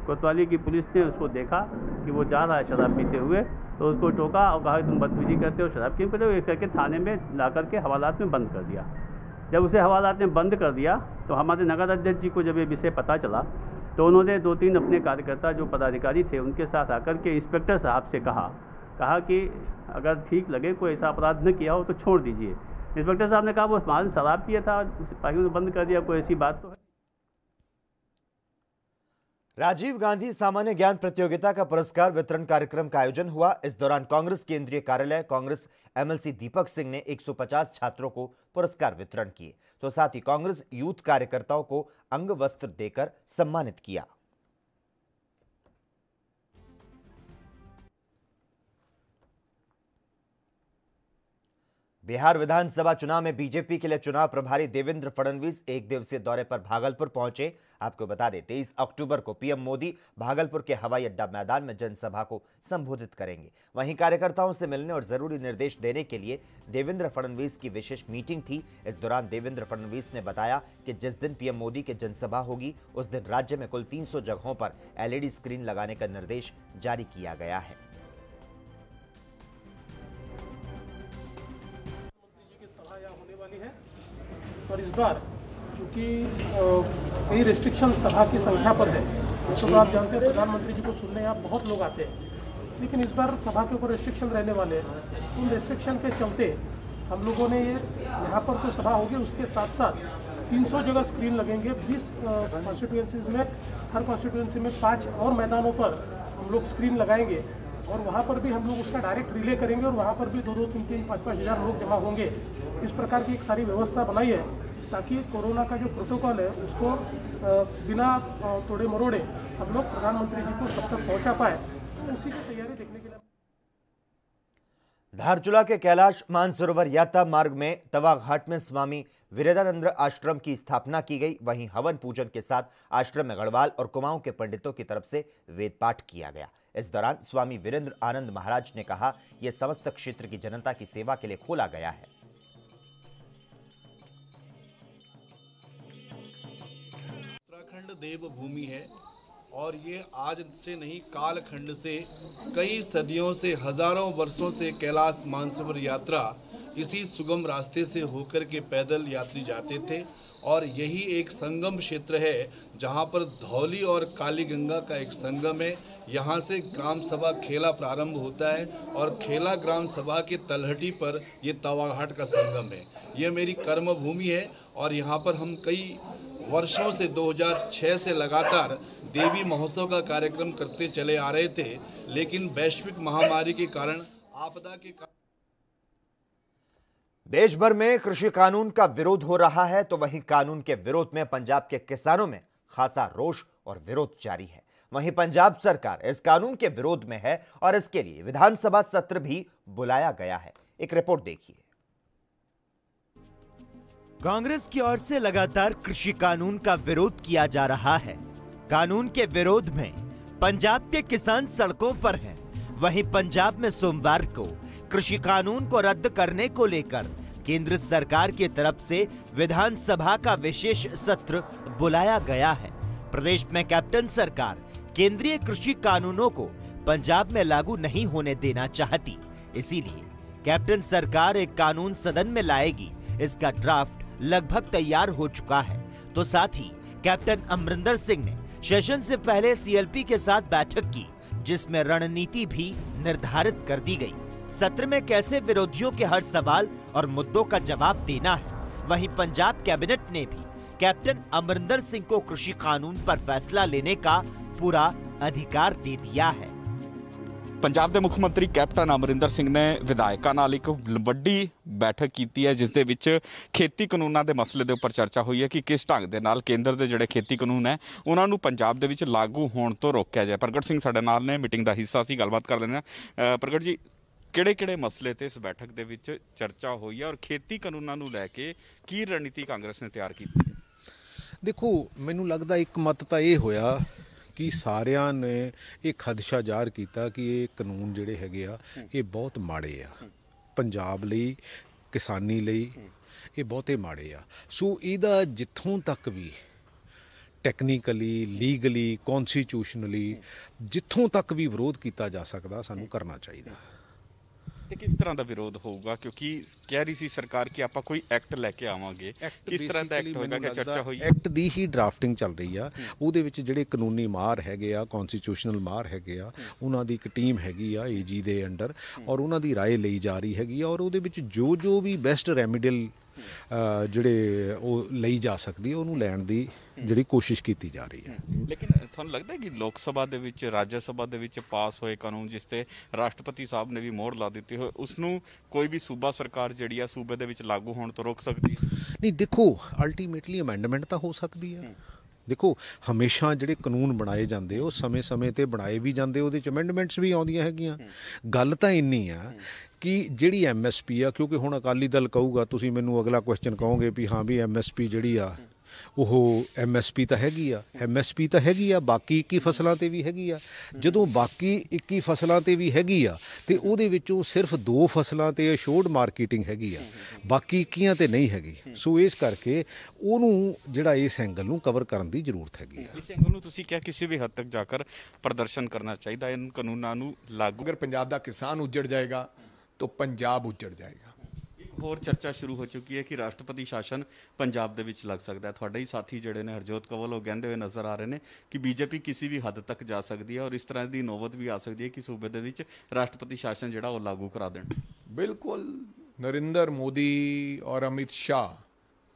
कोतवाली की पुलिस ने उसको देखा कि वो जा रहा है शराब पीते हुए, तो उसको टोका और कहा तुम बदतमीजी करते हो, शराब क्यों पीते हो, इस करके थाने में ला करके हवालात में बंद कर दिया। जब उसे हवालात में बंद कर दिया तो हमारे नगर अध्यक्ष जी को जब ये विषय पता चला तो उन्होंने 2-3 अपने कार्यकर्ता जो पदाधिकारी थे उनके साथ आकर के इंस्पेक्टर साहब से कहा कि अगर ठीक लगे कोई ऐसा अपराध न किया हो तो छोड़ दीजिए। इंस्पेक्टर साहब ने कहा वो माल शराब पिया था, सिपाहियों ने बंद कर दिया, कोई ऐसी बात तो है। राजीव गांधी सामान्य ज्ञान प्रतियोगिता का पुरस्कार वितरण कार्यक्रम का आयोजन हुआ। इस दौरान कांग्रेस केंद्रीय कार्यालय कांग्रेस एमएलसी दीपक सिंह ने 150 छात्रों को पुरस्कार वितरण किए, तो साथ ही कांग्रेस यूथ कार्यकर्ताओं को अंग वस्त्र देकर सम्मानित किया। बिहार विधानसभा चुनाव में बीजेपी के लिए चुनाव प्रभारी देवेंद्र फडणवीस 1 दिवसीय दौरे पर भागलपुर पहुंचे। आपको बता दें 23 अक्टूबर को पीएम मोदी भागलपुर के हवाई अड्डा मैदान में जनसभा को संबोधित करेंगे। वहीं कार्यकर्ताओं से मिलने और जरूरी निर्देश देने के लिए देवेंद्र फडणवीस की विशेष मीटिंग थी। इस दौरान देवेंद्र फडणवीस ने बताया कि जिस दिन पीएम मोदी की जनसभा होगी उस दिन राज्य में कुल 300 जगहों पर एलईडी स्क्रीन लगाने का निर्देश जारी किया गया है। और इस बार चूँकि कई रिस्ट्रिक्शन सभा की संख्या पर है, तो आप जानते हैं प्रधानमंत्री जी को सुनने यहाँ बहुत लोग आते हैं, लेकिन इस बार सभा के ऊपर रिस्ट्रिक्शन रहने वाले हैं। उन रिस्ट्रिक्शन के चलते हम लोगों ने ये यहाँ पर तो सभा होगी, उसके साथ साथ 300 जगह स्क्रीन लगेंगे। 20 कॉन्स्टिट्यूएंसीज में, हर कॉन्स्टिट्यूएंसी में 5 और मैदानों पर हम लोग स्क्रीन लगाएंगे और वहाँ पर भी हम लोग उसका डायरेक्ट रिले करेंगे और वहाँ पर भी 2-2, 3-3, 5-5 हज़ार लोग जमा होंगे। इस प्रकार की एक सारी व्यवस्था बनाई है ताकि कोरोना का जो प्रोटोकॉल है उसको बिना तोड़े मरोड़े हम लोग प्रधानमंत्री जी को सब तक पहुँचा पाए। तो उसी की तैयारी देखने के लिए धारचूला के कैलाश मानसरोवर यात्रा मार्ग में तवा घाट में स्वामी वीरेंद्रानंद आश्रम की स्थापना की गई। वहीं हवन पूजन के साथ आश्रम में गढ़वाल और कुमाऊं के पंडितों की तरफ से वेद पाठ किया गया। इस दौरान स्वामी वीरेंद्र आनंद महाराज ने कहा, यह समस्त क्षेत्र की जनता की सेवा के लिए खोला गया है। उत्तराखंड देवभूमि है और ये आज से नहीं कालखंड से कई सदियों से हजारों वर्षों से कैलाश मानसरोवर यात्रा इसी सुगम रास्ते से होकर के पैदल यात्री जाते थे और यही एक संगम क्षेत्र है जहाँ पर धौली और काली गंगा का एक संगम है। यहाँ से ग्राम सभा खेला प्रारंभ होता है और खेला ग्राम सभा के तलहटी पर ये तवाघाट का संगम है। ये मेरी कर्म भूमि है और यहाँ पर हम कई वर्षों से 2006 से लगातार देवी महोत्सव का कार्यक्रम करते चले आ रहे थे, लेकिन वैश्विक महामारी के कारण आपदा के कारण देश भर में कृषि कानून का विरोध हो रहा है, तो वहीं कानून के विरोध में पंजाब के किसानों में खासा रोष और विरोध जारी है। वहीं पंजाब सरकार इस कानून के विरोध में है और इसके लिए विधानसभा सत्र भी बुलाया गया है। एक रिपोर्ट देखिए। कांग्रेस की ओर से लगातार कृषि कानून का विरोध किया जा रहा है। कानून के विरोध में पंजाब के किसान सड़कों पर हैं। वहीं पंजाब में सोमवार को कृषि कानून को रद्द करने को लेकर केंद्र सरकार की तरफ से विधानसभा का विशेष सत्र बुलाया गया है। प्रदेश में कैप्टन सरकार केंद्रीय कृषि कानूनों को पंजाब में लागू नहीं होने देना चाहती, इसीलिए कैप्टन सरकार एक कानून सदन में लाएगी। इसका ड्राफ्ट लगभग तैयार हो चुका है। तो साथ ही कैप्टन अमरिंदर सिंह ने सेशन से पहले सीएलपी के साथ बैठक की, जिसमें रणनीति भी निर्धारित कर दी गई। सत्र में कैसे विरोधियों के हर सवाल और मुद्दों का जवाब देना है। वहीं पंजाब कैबिनेट ने भी कैप्टन अमरिंदर सिंह को कृषि कानून पर फैसला लेने का पूरा अधिकार दे दिया है। ਪੰਜਾਬ ਦੇ ਮੁੱਖ ਮੰਤਰੀ ਕੈਪਟਨ ਅਮਰਿੰਦਰ ਸਿੰਘ ਨੇ ਵਿਧਾਇਕਾਂ ਨਾਲ ਇੱਕ ਵੱਡੀ ਬੈਠਕ ਕੀਤੀ ਹੈ, ਜਿਸ ਦੇ ਵਿੱਚ ਖੇਤੀ ਕਾਨੂੰਨਾਂ ਦੇ ਮਸਲੇ ਦੇ ਉੱਪਰ ਚਰਚਾ ਹੋਈ ਹੈ ਕਿ ਕਿਸ ਢੰਗ ਦੇ ਨਾਲ ਕੇਂਦਰ ਦੇ ਜਿਹੜੇ ਖੇਤੀ ਕਾਨੂੰਨ ਹੈ ਉਹਨਾਂ ਨੂੰ ਪੰਜਾਬ ਦੇ ਵਿੱਚ ਲਾਗੂ ਹੋਣ ਤੋਂ ਰੋਕਿਆ ਜਾਏ। ਪ੍ਰਗਟ ਸਿੰਘ ਸਾਡੇ ਨਾਲ ਨੇ, ਮੀਟਿੰਗ ਦਾ ਹਿੱਸਾ ਸੀ, ਗੱਲਬਾਤ ਕਰ ਲੈਂਦੇ ਹਾਂ। ਪ੍ਰਗਟ ਜੀ, ਕਿਹੜੇ ਮਸਲੇ ਤੇ ਇਸ ਬੈਠਕ ਦੇ ਵਿੱਚ ਚਰਚਾ ਹੋਈ ਹੈ ਔਰ ਖੇਤੀ ਕਾਨੂੰਨਾਂ ਨੂੰ ਲੈ ਕੇ ਕੀ ਰਣਨੀਤੀ ਕਾਂਗਰਸ ਨੇ ਤਿਆਰ ਕੀਤੀ ਹੈ? ਦੇਖੋ, ਮੈਨੂੰ ਲੱਗਦਾ ਇੱਕ ਮਤ ਤਾਂ ਇਹ ਹੋਇਆ ਕਿ ਸਾਰਿਆਂ ਨੇ ਇਹ ਖਦਸ਼ਾ ਜ਼ਾਹਰ ਕੀਤਾ ਕਿ ਇਹ ਕਾਨੂੰਨ ਜਿਹੜੇ ਹੈਗੇ ਆ ਇਹ ਬਹੁਤ ਮਾੜੇ ਆ, ਪੰਜਾਬ ਲਈ, ਕਿਸਾਨੀ ਲਈ ਇਹ ਬਹੁਤੇ ਮਾੜੇ ਆ। ਸੋ ਇਹਦਾ ਜਿੱਥੋਂ ਤੱਕ ਵੀ ਟੈਕਨੀਕਲੀ, ਲੀਗਲੀ, ਕੌਨਸਟੀਟਿਊਸ਼ਨਲੀ ਜਿੱਥੋਂ ਤੱਕ ਵੀ ਵਿਰੋਧ ਕੀਤਾ ਜਾ ਸਕਦਾ ਸਾਨੂੰ ਕਰਨਾ ਚਾਹੀਦਾ। ਤੇ ਕਿਸ ਤਰ੍ਹਾਂ ਦਾ ਵਿਰੋਧ ਹੋਊਗਾ, ਕਿਉਂਕਿ ਕਹਿ ਰਹੀ ਸੀ ਸਰਕਾਰ ਕਿ ਆਪਾਂ ਕੋਈ ਐਕਟ ਲੈ ਕੇ ਆਵਾਂਗੇ, ਕਿਸ ਤਰ੍ਹਾਂ ਦਾ ਐਕਟ ਹੋਏਗਾ? ਕਿ ਚਰਚਾ ਹੋਈ ਐਕਟ ਦੀ ਹੀ ਡਰਾਫਟਿੰਗ ਚੱਲ ਰਹੀ ਆ। ਉਹਦੇ ਵਿੱਚ ਜਿਹੜੇ ਕਾਨੂੰਨੀ ਮਾਹਰ ਹੈਗੇ ਆ, ਕੌਨਸਟੀਟਿਊਸ਼ਨਲ ਮਾਹਰ ਹੈਗੇ ਆ, ਉਹਨਾਂ ਦੀ ਇੱਕ ਟੀਮ ਹੈਗੀ ਆ ਏਜੀ ਦੇ ਅੰਡਰ ਔਰ ਉਹਨਾਂ ਦੀ ਰਾਏ ਲਈ ਜਾ ਰਹੀ ਹੈਗੀ ਆ ਔਰ ਉਹਦੇ ਵਿੱਚ ਜੋ ਵੀ ਬੈਸਟ ਰੈਮੀਡੀਅਲ ਜਿਹੜੇ ਉਹ ਲਈ ਜਾ ਸਕਦੀ ਉਹਨੂੰ ਲੈਣ ਦੀ ਜਿਹੜੀ ਕੋਸ਼ਿਸ਼ ਕੀਤੀ ਜਾ ਰਹੀ ਹੈ। ਲੇਕਿਨ ਤੁਹਾਨੂੰ ਲੱਗਦਾ ਹੈ ਕਿ ਲੋਕ ਸਭਾ ਦੇ ਵਿੱਚ, ਰਾਜ ਸਭਾ ਦੇ ਵਿੱਚ ਪਾਸ ਹੋਏ ਕਾਨੂੰਨ ਜਿਸ ਤੇ ਰਾਸ਼ਟਰਪਤੀ ਸਾਹਿਬ ਨੇ ਵੀ ਮੋਹਰ ਲਾ ਦਿੱਤੀ ਹੋਏ, ਉਸ ਨੂੰ ਕੋਈ ਵੀ ਸੂਬਾ ਸਰਕਾਰ ਜਿਹੜੀ ਆ ਸੂਬੇ ਦੇ ਵਿੱਚ ਲਾਗੂ ਹੋਣ ਤੋਂ ਰੋਕ ਸਕਦੀ ਹੈ? ਨਹੀਂ, ਦੇਖੋ ਅਲਟੀਮੇਟਲੀ ਅਮੈਂਡਮੈਂਟ ਤਾਂ ਹੋ ਸਕਦੀ ਹੈ। ਦੇਖੋ, ਹਮੇਸ਼ਾ ਜਿਹੜੇ ਕਾਨੂੰਨ ਬਣਾਏ ਜਾਂਦੇ ਉਹ ਸਮੇਂ-ਸਮੇਂ ਤੇ ਬਣਾਏ ਵੀ ਜਾਂਦੇ, ਉਹਦੇ 'ਚ ਅਮੈਂਡਮੈਂਟਸ ਵੀ ਆਉਂਦੀਆਂ ਹੈਗੀਆਂ। ਗੱਲ ਤਾਂ ਇੰਨੀ ਆ ਕਿ ਜਿਹੜੀ ਐਮਐਸਪੀ ਆ, ਕਿਉਂਕਿ ਹੁਣ ਅਕਾਲੀ ਦਲ ਕਹੂਗਾ, ਤੁਸੀਂ ਮੈਨੂੰ ਅਗਲਾ ਕੁਐਸਚਨ ਕਹੋਗੇ ਵੀ ਹਾਂ ਵੀ ਐਮਐਸਪੀ ਜਿਹੜੀ ਆ ਉਹ ਐਮਐਸਪੀ ਤਾਂ ਹੈਗੀ ਆ, ਐਮਐਸਪੀ ਤਾਂ ਹੈਗੀ ਆ, ਬਾਕੀ 21 ਫਸਲਾਂ ਤੇ ਵੀ ਹੈਗੀ ਆ। ਜਦੋਂ ਬਾਕੀ 21 ਫਸਲਾਂ ਤੇ ਵੀ ਹੈਗੀ ਆ ਤੇ ਉਹਦੇ ਵਿੱਚੋਂ ਸਿਰਫ 2 ਫਸਲਾਂ ਤੇ ਅਸ਼ੋਰਡ ਮਾਰਕੀਟਿੰਗ ਹੈਗੀ ਆ, ਬਾਕੀ 21 ਤੇ ਨਹੀਂ ਹੈਗੀ। ਸੋ ਇਸ ਕਰਕੇ ਉਹਨੂੰ ਜਿਹੜਾ ਇਸ ਐਂਗਲ ਨੂੰ ਕਵਰ ਕਰਨ ਦੀ ਜ਼ਰੂਰਤ ਹੈਗੀ ਆ। ਇਸ ਐਂਗਲ ਨੂੰ ਤੁਸੀਂ ਕਿਹਾ ਕਿਸੇ ਵੀ ਹੱਦ ਤੱਕ ਜਾ ਕਰ ਪ੍ਰਦਰਸ਼ਨ ਕਰਨਾ ਚਾਹੀਦਾ ਇਨ ਕਾਨੂੰਨਾਂ ਨੂੰ ਲਾਗੂ। ਅਗਰ ਪੰਜਾਬ ਦਾ ਕਿਸਾਨ ਉੱਜੜ ਜਾਏਗਾ तो पंजाब उजड़ जाएगा। एक होर चर्चा शुरू हो चुकी है कि राष्ट्रपति शासन पंजाब दे विच लग सकता है। तुहाडे ही साथी जिहड़े ने हरजोत कंवल वो कहंदे हुए नज़र आ रहे हैं कि बीजेपी किसी भी हद तक जा सकती है और इस तरह की नौबत भी आ सकती है कि सूबे दे विच राष्ट्रपति शासन जिहड़ा वो लागू करा देण। बिल्कुल, नरेंद्र मोदी और अमित शाह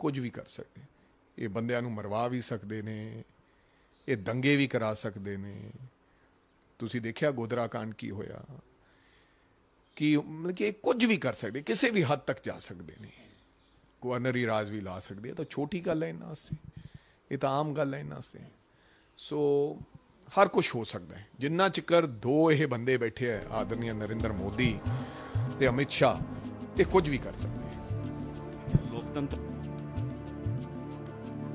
कुछ भी कर सकते, ये बंदियां नूं मरवा भी सकते ने, ये दंगे भी करा सकते ने, ਤੁਸੀਂ ਦੇਖਿਆ ਗੋਧਰਾ ਕਾਂਡ ਕੀ ਹੋਇਆ ਕਿ ਮਤਲਬ ਕਿ ਕੁਝ ਵੀ ਕਰ ਸਕਦੇ, ਕਿਸੇ ਵੀ ਹੱਦ ਤੱਕ ਜਾ ਸਕਦੇ ਨੇ, ਗਵਰਨਰੀ ਰਾਜ ਵੀ ਲਾ ਸਕਦੇ ਆ। ਤਾਂ ਛੋਟੀ ਗੱਲ ਹੈ ਇਹਨਾਂ ਵਾਸਤੇ, ਇਹ ਤਾਂ ਆਮ ਗੱਲ ਹੈ ਇਹਨਾਂ ਵਾਸਤੇ। ਸੋ ਹਰ ਕੁਝ ਹੋ ਸਕਦਾ ਹੈ ਜਿੰਨਾ ਚਿਕਰ ਦੋ ਇਹ ਬੰਦੇ ਬੈਠੇ ਹੈ, ਆਦਰਨੀय नरेंद्र मोदी ਤੇ अमित शाह, ये कुछ भी कर सकते हैं। लोकतंत्र।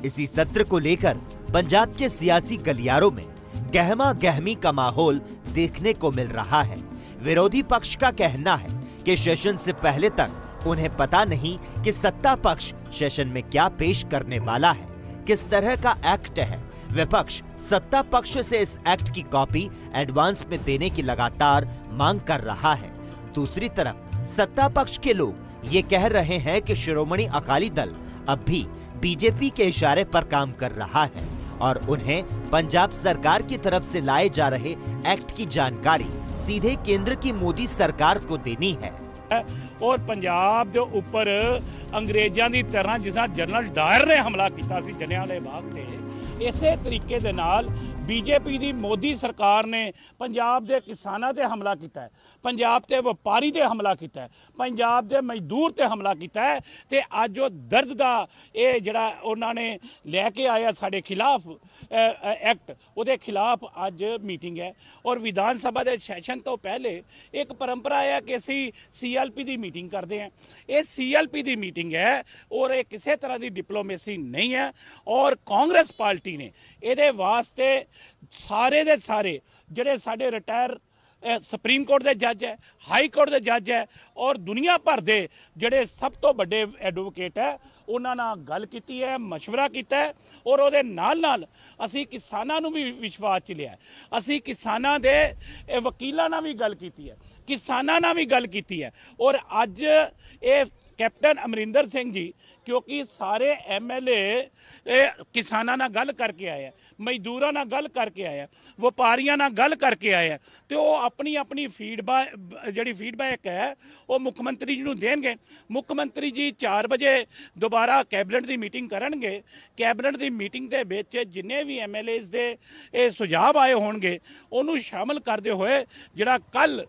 इसी सत्र को लेकर पंजाब के सियासी गलियारों में गहमा गहमी का माहौल देखने को मिल रहा है। विरोधी पक्ष का कहना है कि सेशन से पहले तक उन्हें पता नहीं कि सत्ता पक्ष सेशन में क्या पेश करने वाला है, किस तरह का एक्ट है। विपक्ष सत्ता पक्ष से इस एक्ट की कॉपी एडवांस में देने की लगातार मांग कर रहा है। दूसरी तरफ सत्ता पक्ष के लोग ये कह रहे हैं कि शिरोमणि अकाली दल अब भी बीजेपी के इशारे पर काम कर रहा है और उन्हें पंजाब सरकार की तरफ से लाए जा रहे एक्ट की जानकारी सीधे केंद्र की मोदी सरकार को देनी है। और पंजाब के ऊपर अंग्रेजों की तरह जिस जनरल डायर ने हमला किया जलियांवाले बाग से, इसे तरीके दे नाल बीजेपी दी मोदी सरकार ने पंजाब के किसानों ते हमला किया है, पंजाब के व्यापारी ते हमला किया है, पंजाब के मजदूर ते हमला किया है। ते अज वो दर्द का ये जिहड़ा उन्होंने लैके आया साडे खिलाफ एक्ट, उहदे खिलाफ अज मीटिंग है। और विधान सभा के सैशन तो पहले एक परंपरा है कि असी CLP की मीटिंग करते हैं। ये CLP की मीटिंग है और ये किसी तरह की डिप्लोमेसी नहीं है। और कांग्रेस पार्टी ने ये वास्ते सारे दे सारे जिहड़े साडे रिटायर सुप्रीम कोर्ट के जज है, हाई कोर्ट के जज है और दुनिया भर के जिहड़े सब तो बड़े एडवोकेट है, उन्हां नाल गल कीती है, मशवरा किया है। और उहदे नाल नाल असी किसानां नूं भी विश्वास च लिया, असी किसानां दे वकीलां नाल भी गल कीती है, किसानां नाल भी गल कीती है। और अज ये कैप्टन अमरिंदर सिंह जी, क्योंकि सारे MLA किसानां नाल गल करके आए हैं, मजदूरों नाल गल करके आए हैं, व्यापारियों नाल गल करके आए हैं, तो वो अपनी अपनी फीडबैक है वो मुख्यमंत्री जी नूं देणगे। मुख्यमंत्री जी 4 बजे दोबारा कैबिनेट की मीटिंग करनगे। कैबिनेट की मीटिंग के विच जिन्ने भी MLAs दे सुझाव आए होणगे उन्होंने शामिल करते हुए जिहड़ा कल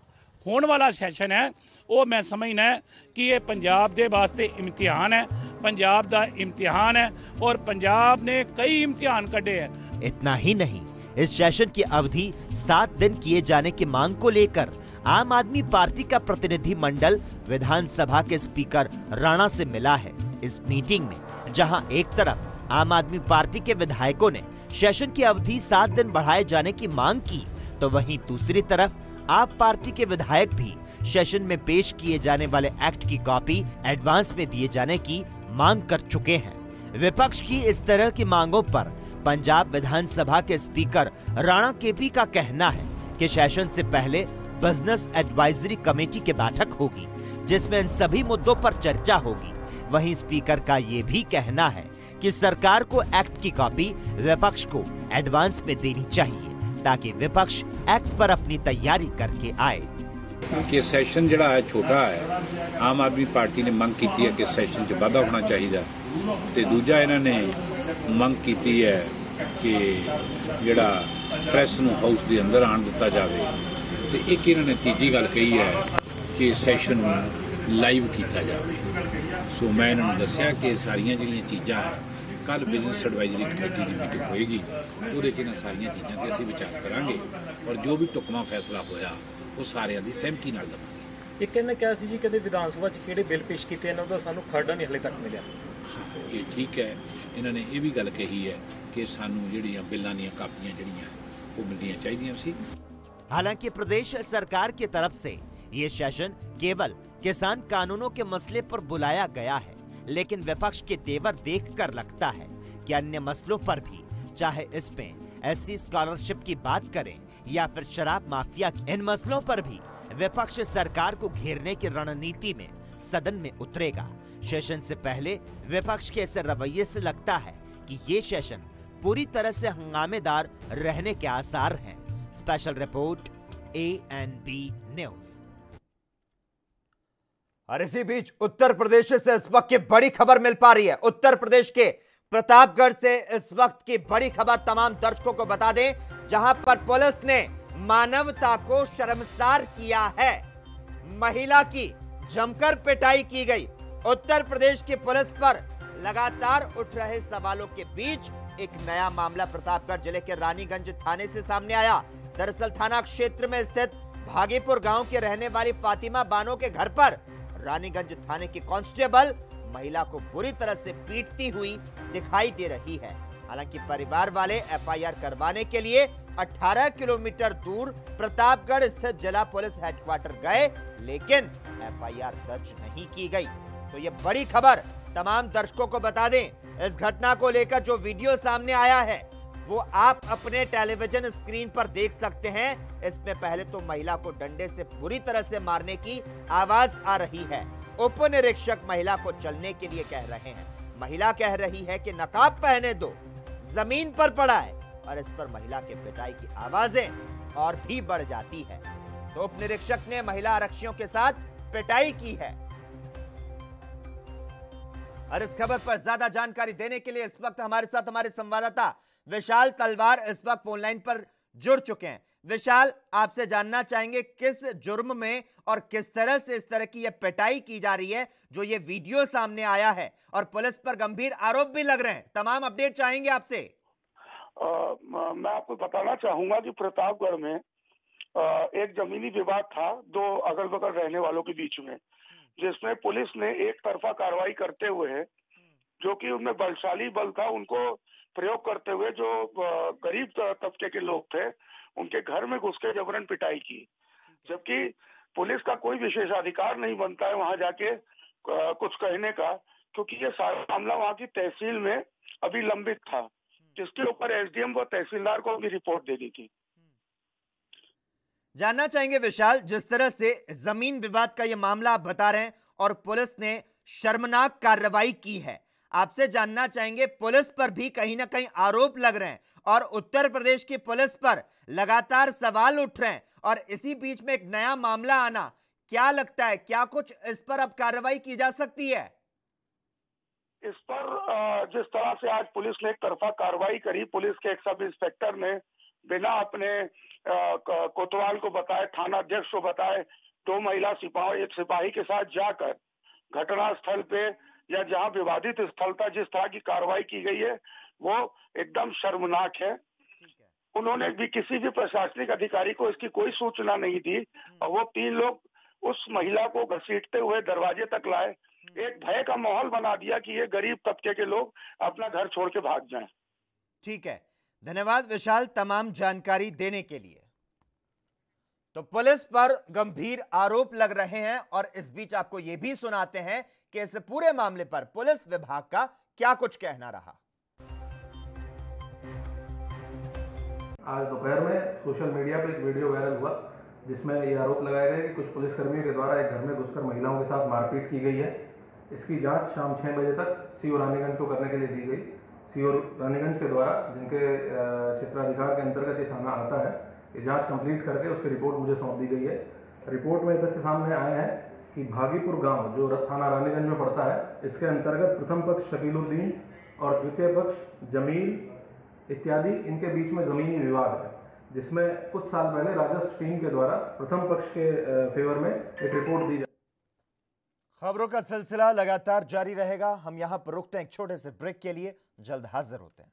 होने वाला सैशन है वो मैं समझना है कि ये पंजाब के वास्ते इम्तिहान है, पंजाब का इम्तिहान है और पंजाब ने कई इम्तिहान कढ़े हैं। इतना ही नहीं, इस सेशन की अवधि 7 दिन किए जाने की मांग को लेकर आम आदमी पार्टी का प्रतिनिधि मंडल विधानसभा के स्पीकर राणा से मिला है। इस मीटिंग में जहां एक तरफ आम आदमी पार्टी के विधायकों ने सेशन की अवधि 7 दिन बढ़ाए जाने की मांग की, तो वहीं दूसरी तरफ आप पार्टी के विधायक भी सेशन में पेश किए जाने वाले एक्ट की कॉपी एडवांस में दिए जाने की मांग कर चुके हैं। विपक्ष की इस तरह की मांगों पर पंजाब विधानसभा के स्पीकर राणा केपी का कहना है कि सेशन से पहले बिजनेस एडवाइजरी कमेटी की बैठक होगी जिसमें इन सभी मुद्दों पर चर्चा होगी। वहीं स्पीकर का ये भी कहना है कि सरकार को एक्ट की कॉपी विपक्ष को एडवांस में देनी चाहिए ताकि विपक्ष एक्ट पर अपनी तैयारी करके आए। कि सैशन जिहड़ा है छोटा है, आम आदमी पार्टी ने मंग की है कि सैशन च वाधा होना चाहिए, तो दूजा इन्होंने मंग की है कि जिहड़ा प्रैस नूं हाउस के अंदर आण दिता जाए, तो एक इन्होंने तीजी गल कही है कि सैशन लाइव किया जाए। सो मैं इन्होंने दस्सिया कि सारिया जिहड़ियां चीज़ां है कल बिजनेस एडवाइजरी कमेटी की मीटिंग होएगी, उहदे च इन्हां सारियां चीज़ां ते असीं विचार करांगे और जो भी टुकमा फैसला होया वो सारिਆਂ ਦੀ सहमति ਨਾਲ ਲਵਾਂਗੇ। ਇੱਕ ਇਹਨੇ ਕਿਹਾ ਸੀ ਜੀ ਕਦੇ ਵਿਧਾਨ ਸਭਾ 'ਚ ਕਿਹੜੇ ਬਿੱਲ ਪੇਸ਼ ਕੀਤੇ ਇਹਨਾਂ ਦਾ ਸਾਨੂੰ ਖਰੜਾ ਨਹੀਂ ਹਲੇ ਤੱਕ ਮਿਲਿਆ। ਇਹ ਠੀਕ ਹੈ, ਇਹਨਾਂ ਨੇ ਇਹ ਵੀ ਗੱਲ ਕਹੀ ਹੈ ਕਿ ਸਾਨੂੰ ਜਿਹੜੀਆਂ ਬਿੱਲਾਂ ਦੀਆਂ ਕਾਪੀਆਂ ਜਿਹੜੀਆਂ ਉਹ ਮਿਲਣੀਆਂ ਚਾਹੀਦੀਆਂ ਸੀ। हालांकि प्रदेश सरकार की तरफ से ये सेशन केवल किसान कानूनों के मसले पर बुलाया गया है, लेकिन विपक्ष के तेवर देखकर लगता है कि अन्य मसलों पर भी, चाहे इसमें SC स्कॉलरशिप की बात करें या फिर शराब माफिया की, इन मसलों पर भी विपक्ष सरकार को घेरने की रणनीति में सदन में उतरेगा। सेशन से पहले विपक्ष के ऐसे रवैये से लगता है कि ये सेशन पूरी तरह से हंगामेदार रहने के आसार हैं। Special report ANB news. और इसी बीच उत्तर प्रदेश से इस वक्त की बड़ी खबर मिल पा रही है। उत्तर प्रदेश के प्रतापगढ़ से इस वक्त की बड़ी खबर तमाम दर्शकों को बता दें, जहां पर पुलिस ने मानवता को शर्मसार किया है। महिला की जमकर पिटाई की गई। उत्तर प्रदेश की पुलिस पर लगातार उठ रहे सवालों के बीच एक नया मामला प्रतापगढ़ जिले के रानीगंज थाने से सामने आया। दरअसल थाना क्षेत्र में स्थित भागीपुर गांव के रहने वाली फातिमा बानो के घर पर रानीगंज थाने की कांस्टेबल महिला को बुरी तरह से पीटती हुई दिखाई दे रही है। हालांकि परिवार वाले एफआईआर करवाने के लिए 18 किलोमीटर दूर प्रतापगढ़ स्थित जिला पुलिस हेडक्वार्टर गए, लेकिन एफआईआर दर्ज नहीं की गई। तो ये बड़ी खबर तमाम दर्शकों को बता दें। इस घटना को लेकर जो वीडियो सामने आया है वो आप अपने टेलीविजन स्क्रीन पर देख सकते हैं। इसमें पहले तो महिला को डंडे से बुरी तरह से मारने की आवाज आ रही है। उप निरीक्षक महिला को चलने के लिए कह रहे हैं। महिला कह रही है कि नकाब पहने दो, जमीन पर पड़ा है, और इस पर महिला के पिटाई की आवाजें और भी बढ़ जाती है। तो उप निरीक्षक ने महिला आरक्षियों के साथ पिटाई की है। और इस खबर पर ज्यादा जानकारी देने के लिए इस वक्त हमारे साथ हमारे संवाददाता विशाल तलवार इस वक्त फोन लाइन पर जुड़ चुके हैं। विशाल, आपसे जानना चाहेंगे किस जुर्म में और किस तरह से इस तरह की यह पिटाई की जा रही है जो ये वीडियो सामने आया है, और पुलिस पर गंभीर आरोप भी लग रहे हैं। तमाम अपडेट चाहेंगे आपसे। मैं आपको बताना चाहूंगा कि प्रतापगढ़ में एक जमीनी विवाद था दो अगल बगल रहने वालों के बीच में, जिसमें पुलिस ने एक तरफा कार्रवाई करते हुए, जो कि उनमें बलशाली बल था, उनको प्रयोग करते हुए जो गरीब तबके के लोग थे उनके घर में घुस के जबरन पिटाई की। जबकि पुलिस का कोई विशेषाधिकार नहीं बनता है वहां जाके कुछ कहने का, क्योंकि ये सारा मामला वहां की तहसील में अभी लंबित था, जिसके ऊपर एसडीएम व तहसीलदार को भी रिपोर्ट देनी थी। जानना चाहेंगे विशाल, जिस तरह से जमीन विवाद का ये मामला आप बता रहे हैं और पुलिस ने शर्मनाक कार्रवाई की है, आपसे जानना चाहेंगे पुलिस पर भी कहीं ना कहीं आरोप लग रहे हैं और उत्तर प्रदेश की पुलिस पर लगातार सवाल उठ रहे हैं, और इसी बीच में एक नया मामला आना, क्या लगता है क्या कुछ इस पर अब कार्रवाई की जा सकती है? इस पर जिस तरह से आज पुलिस ने एक तरफा कार्रवाई करी, पुलिस के एक सब इंस्पेक्टर ने बिना अपने कोतवाल को बताए, थाना अध्यक्ष को बताए, दो महिला एक सिपाही के साथ जाकर घटना स्थल पे या जहां विवादित स्थल था जिस तरह की कार्रवाई की गई है वो एकदम शर्मनाक है। उन्होंने भी किसी भी प्रशासनिक अधिकारी को इसकी कोई सूचना नहीं दी और वो तीन लोग उस महिला को घसीटते हुए दरवाजे तक लाए। एक भय का माहौल बना दिया कि ये गरीब तबके के लोग अपना घर छोड़ के भाग जाएं। ठीक है, धन्यवाद विशाल तमाम जानकारी देने के लिए। तो पुलिस पर गंभीर आरोप लग रहे हैं और इस बीच आपको यह भी सुनाते हैं कि इस पूरे मामले पर पुलिस विभाग का क्या कुछ कहना रहा। आज दोपहर में सोशल मीडिया पर एक वीडियो वायरल हुआ जिसमें ये आरोप लगाया गया कि कुछ पुलिसकर्मियों के द्वारा एक घर में घुसकर महिलाओं के साथ मारपीट की गई है। इसकी जांच शाम 6 बजे तक सीओ रानीगंज को करने के लिए दी गई। सीओ रानीगंज के द्वारा, जिनके क्षेत्राधिकार के अंतर्गत ये थाना आता है, ये जांच कंप्लीट करके उसकी रिपोर्ट मुझे सौंप दी गई है। रिपोर्ट में तथ्य सामने आए हैं कि भागीपुर गांव जो थाना रानीगंज में पड़ता है, इसके अंतर्गत प्रथम पक्ष शकीलुद्दीन और द्वितीय पक्ष जमील इत्यादि, इनके बीच में जमीनी विवाद है, जिसमें कुछ साल पहले राजस्व टीम के द्वारा प्रथम पक्ष के फेवर में एक रिपोर्ट दी जाए। खबरों का सिलसिला लगातार जारी रहेगा। हम यहां पर रुकते हैं एक छोटे से ब्रेक के लिए, जल्द हाजिर होते हैं।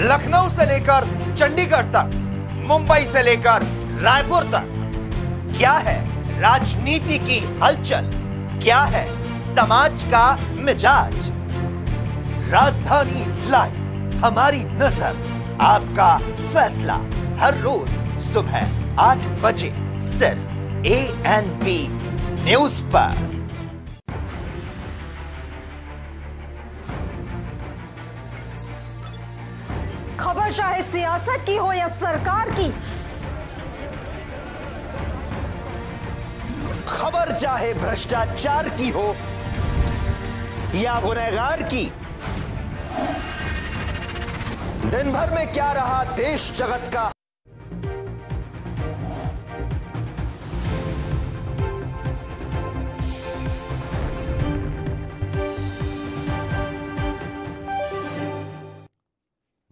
लखनऊ से लेकर चंडीगढ़ तक, मुंबई से लेकर रायपुर तक, क्या है राजनीति की हलचल, क्या है समाज का मिजाज। राजधानी लाइव, हमारी नजर, आपका फैसला, हर रोज सुबह 8 बजे सिर्फ ANP न्यूज पर। खबर चाहे सियासत की हो या सरकार की, खबर चाहे भ्रष्टाचार की हो या गुनहगार की, दिन भर में क्या रहा देश जगत का,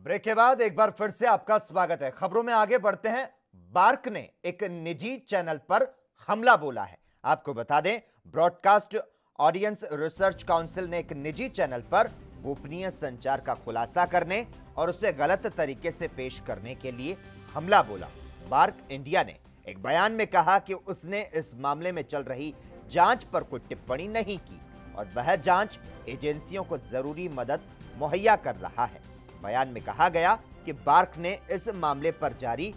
ब्रेक के बाद एक बार फिर से आपका स्वागत है। खबरों में आगे बढ़ते हैं। बार्क ने एक निजी चैनल पर हमला बोला है। आपको बता दें, ब्रॉडकास्ट ऑडियंस रिसर्च काउंसिल ने एक निजी चैनल पर गोपनीय संचार का खुलासा करने और उसे गलत तरीके से पेश करने के लिए हमला बोला। बार्क इंडिया ने एक बयान में कहा कि उसने इस मामले में चल रही जांच पर कोई टिप्पणी नहीं की और वह जांच एजेंसियों को जरूरी मदद मुहैया कर रहा है। बयान में कहा गया कि बार्क ने इस मामले पर जारी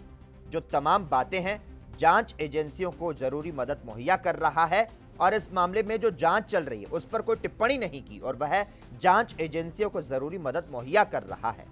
जो तमाम बातें हैं, जांच एजेंसियों को जरूरी मदद मुहैया कर रहा है और इस मामले में जो जांच चल रही है उस पर कोई टिप्पणी नहीं की और वह जांच एजेंसियों को जरूरी मदद मुहैया कर रहा है।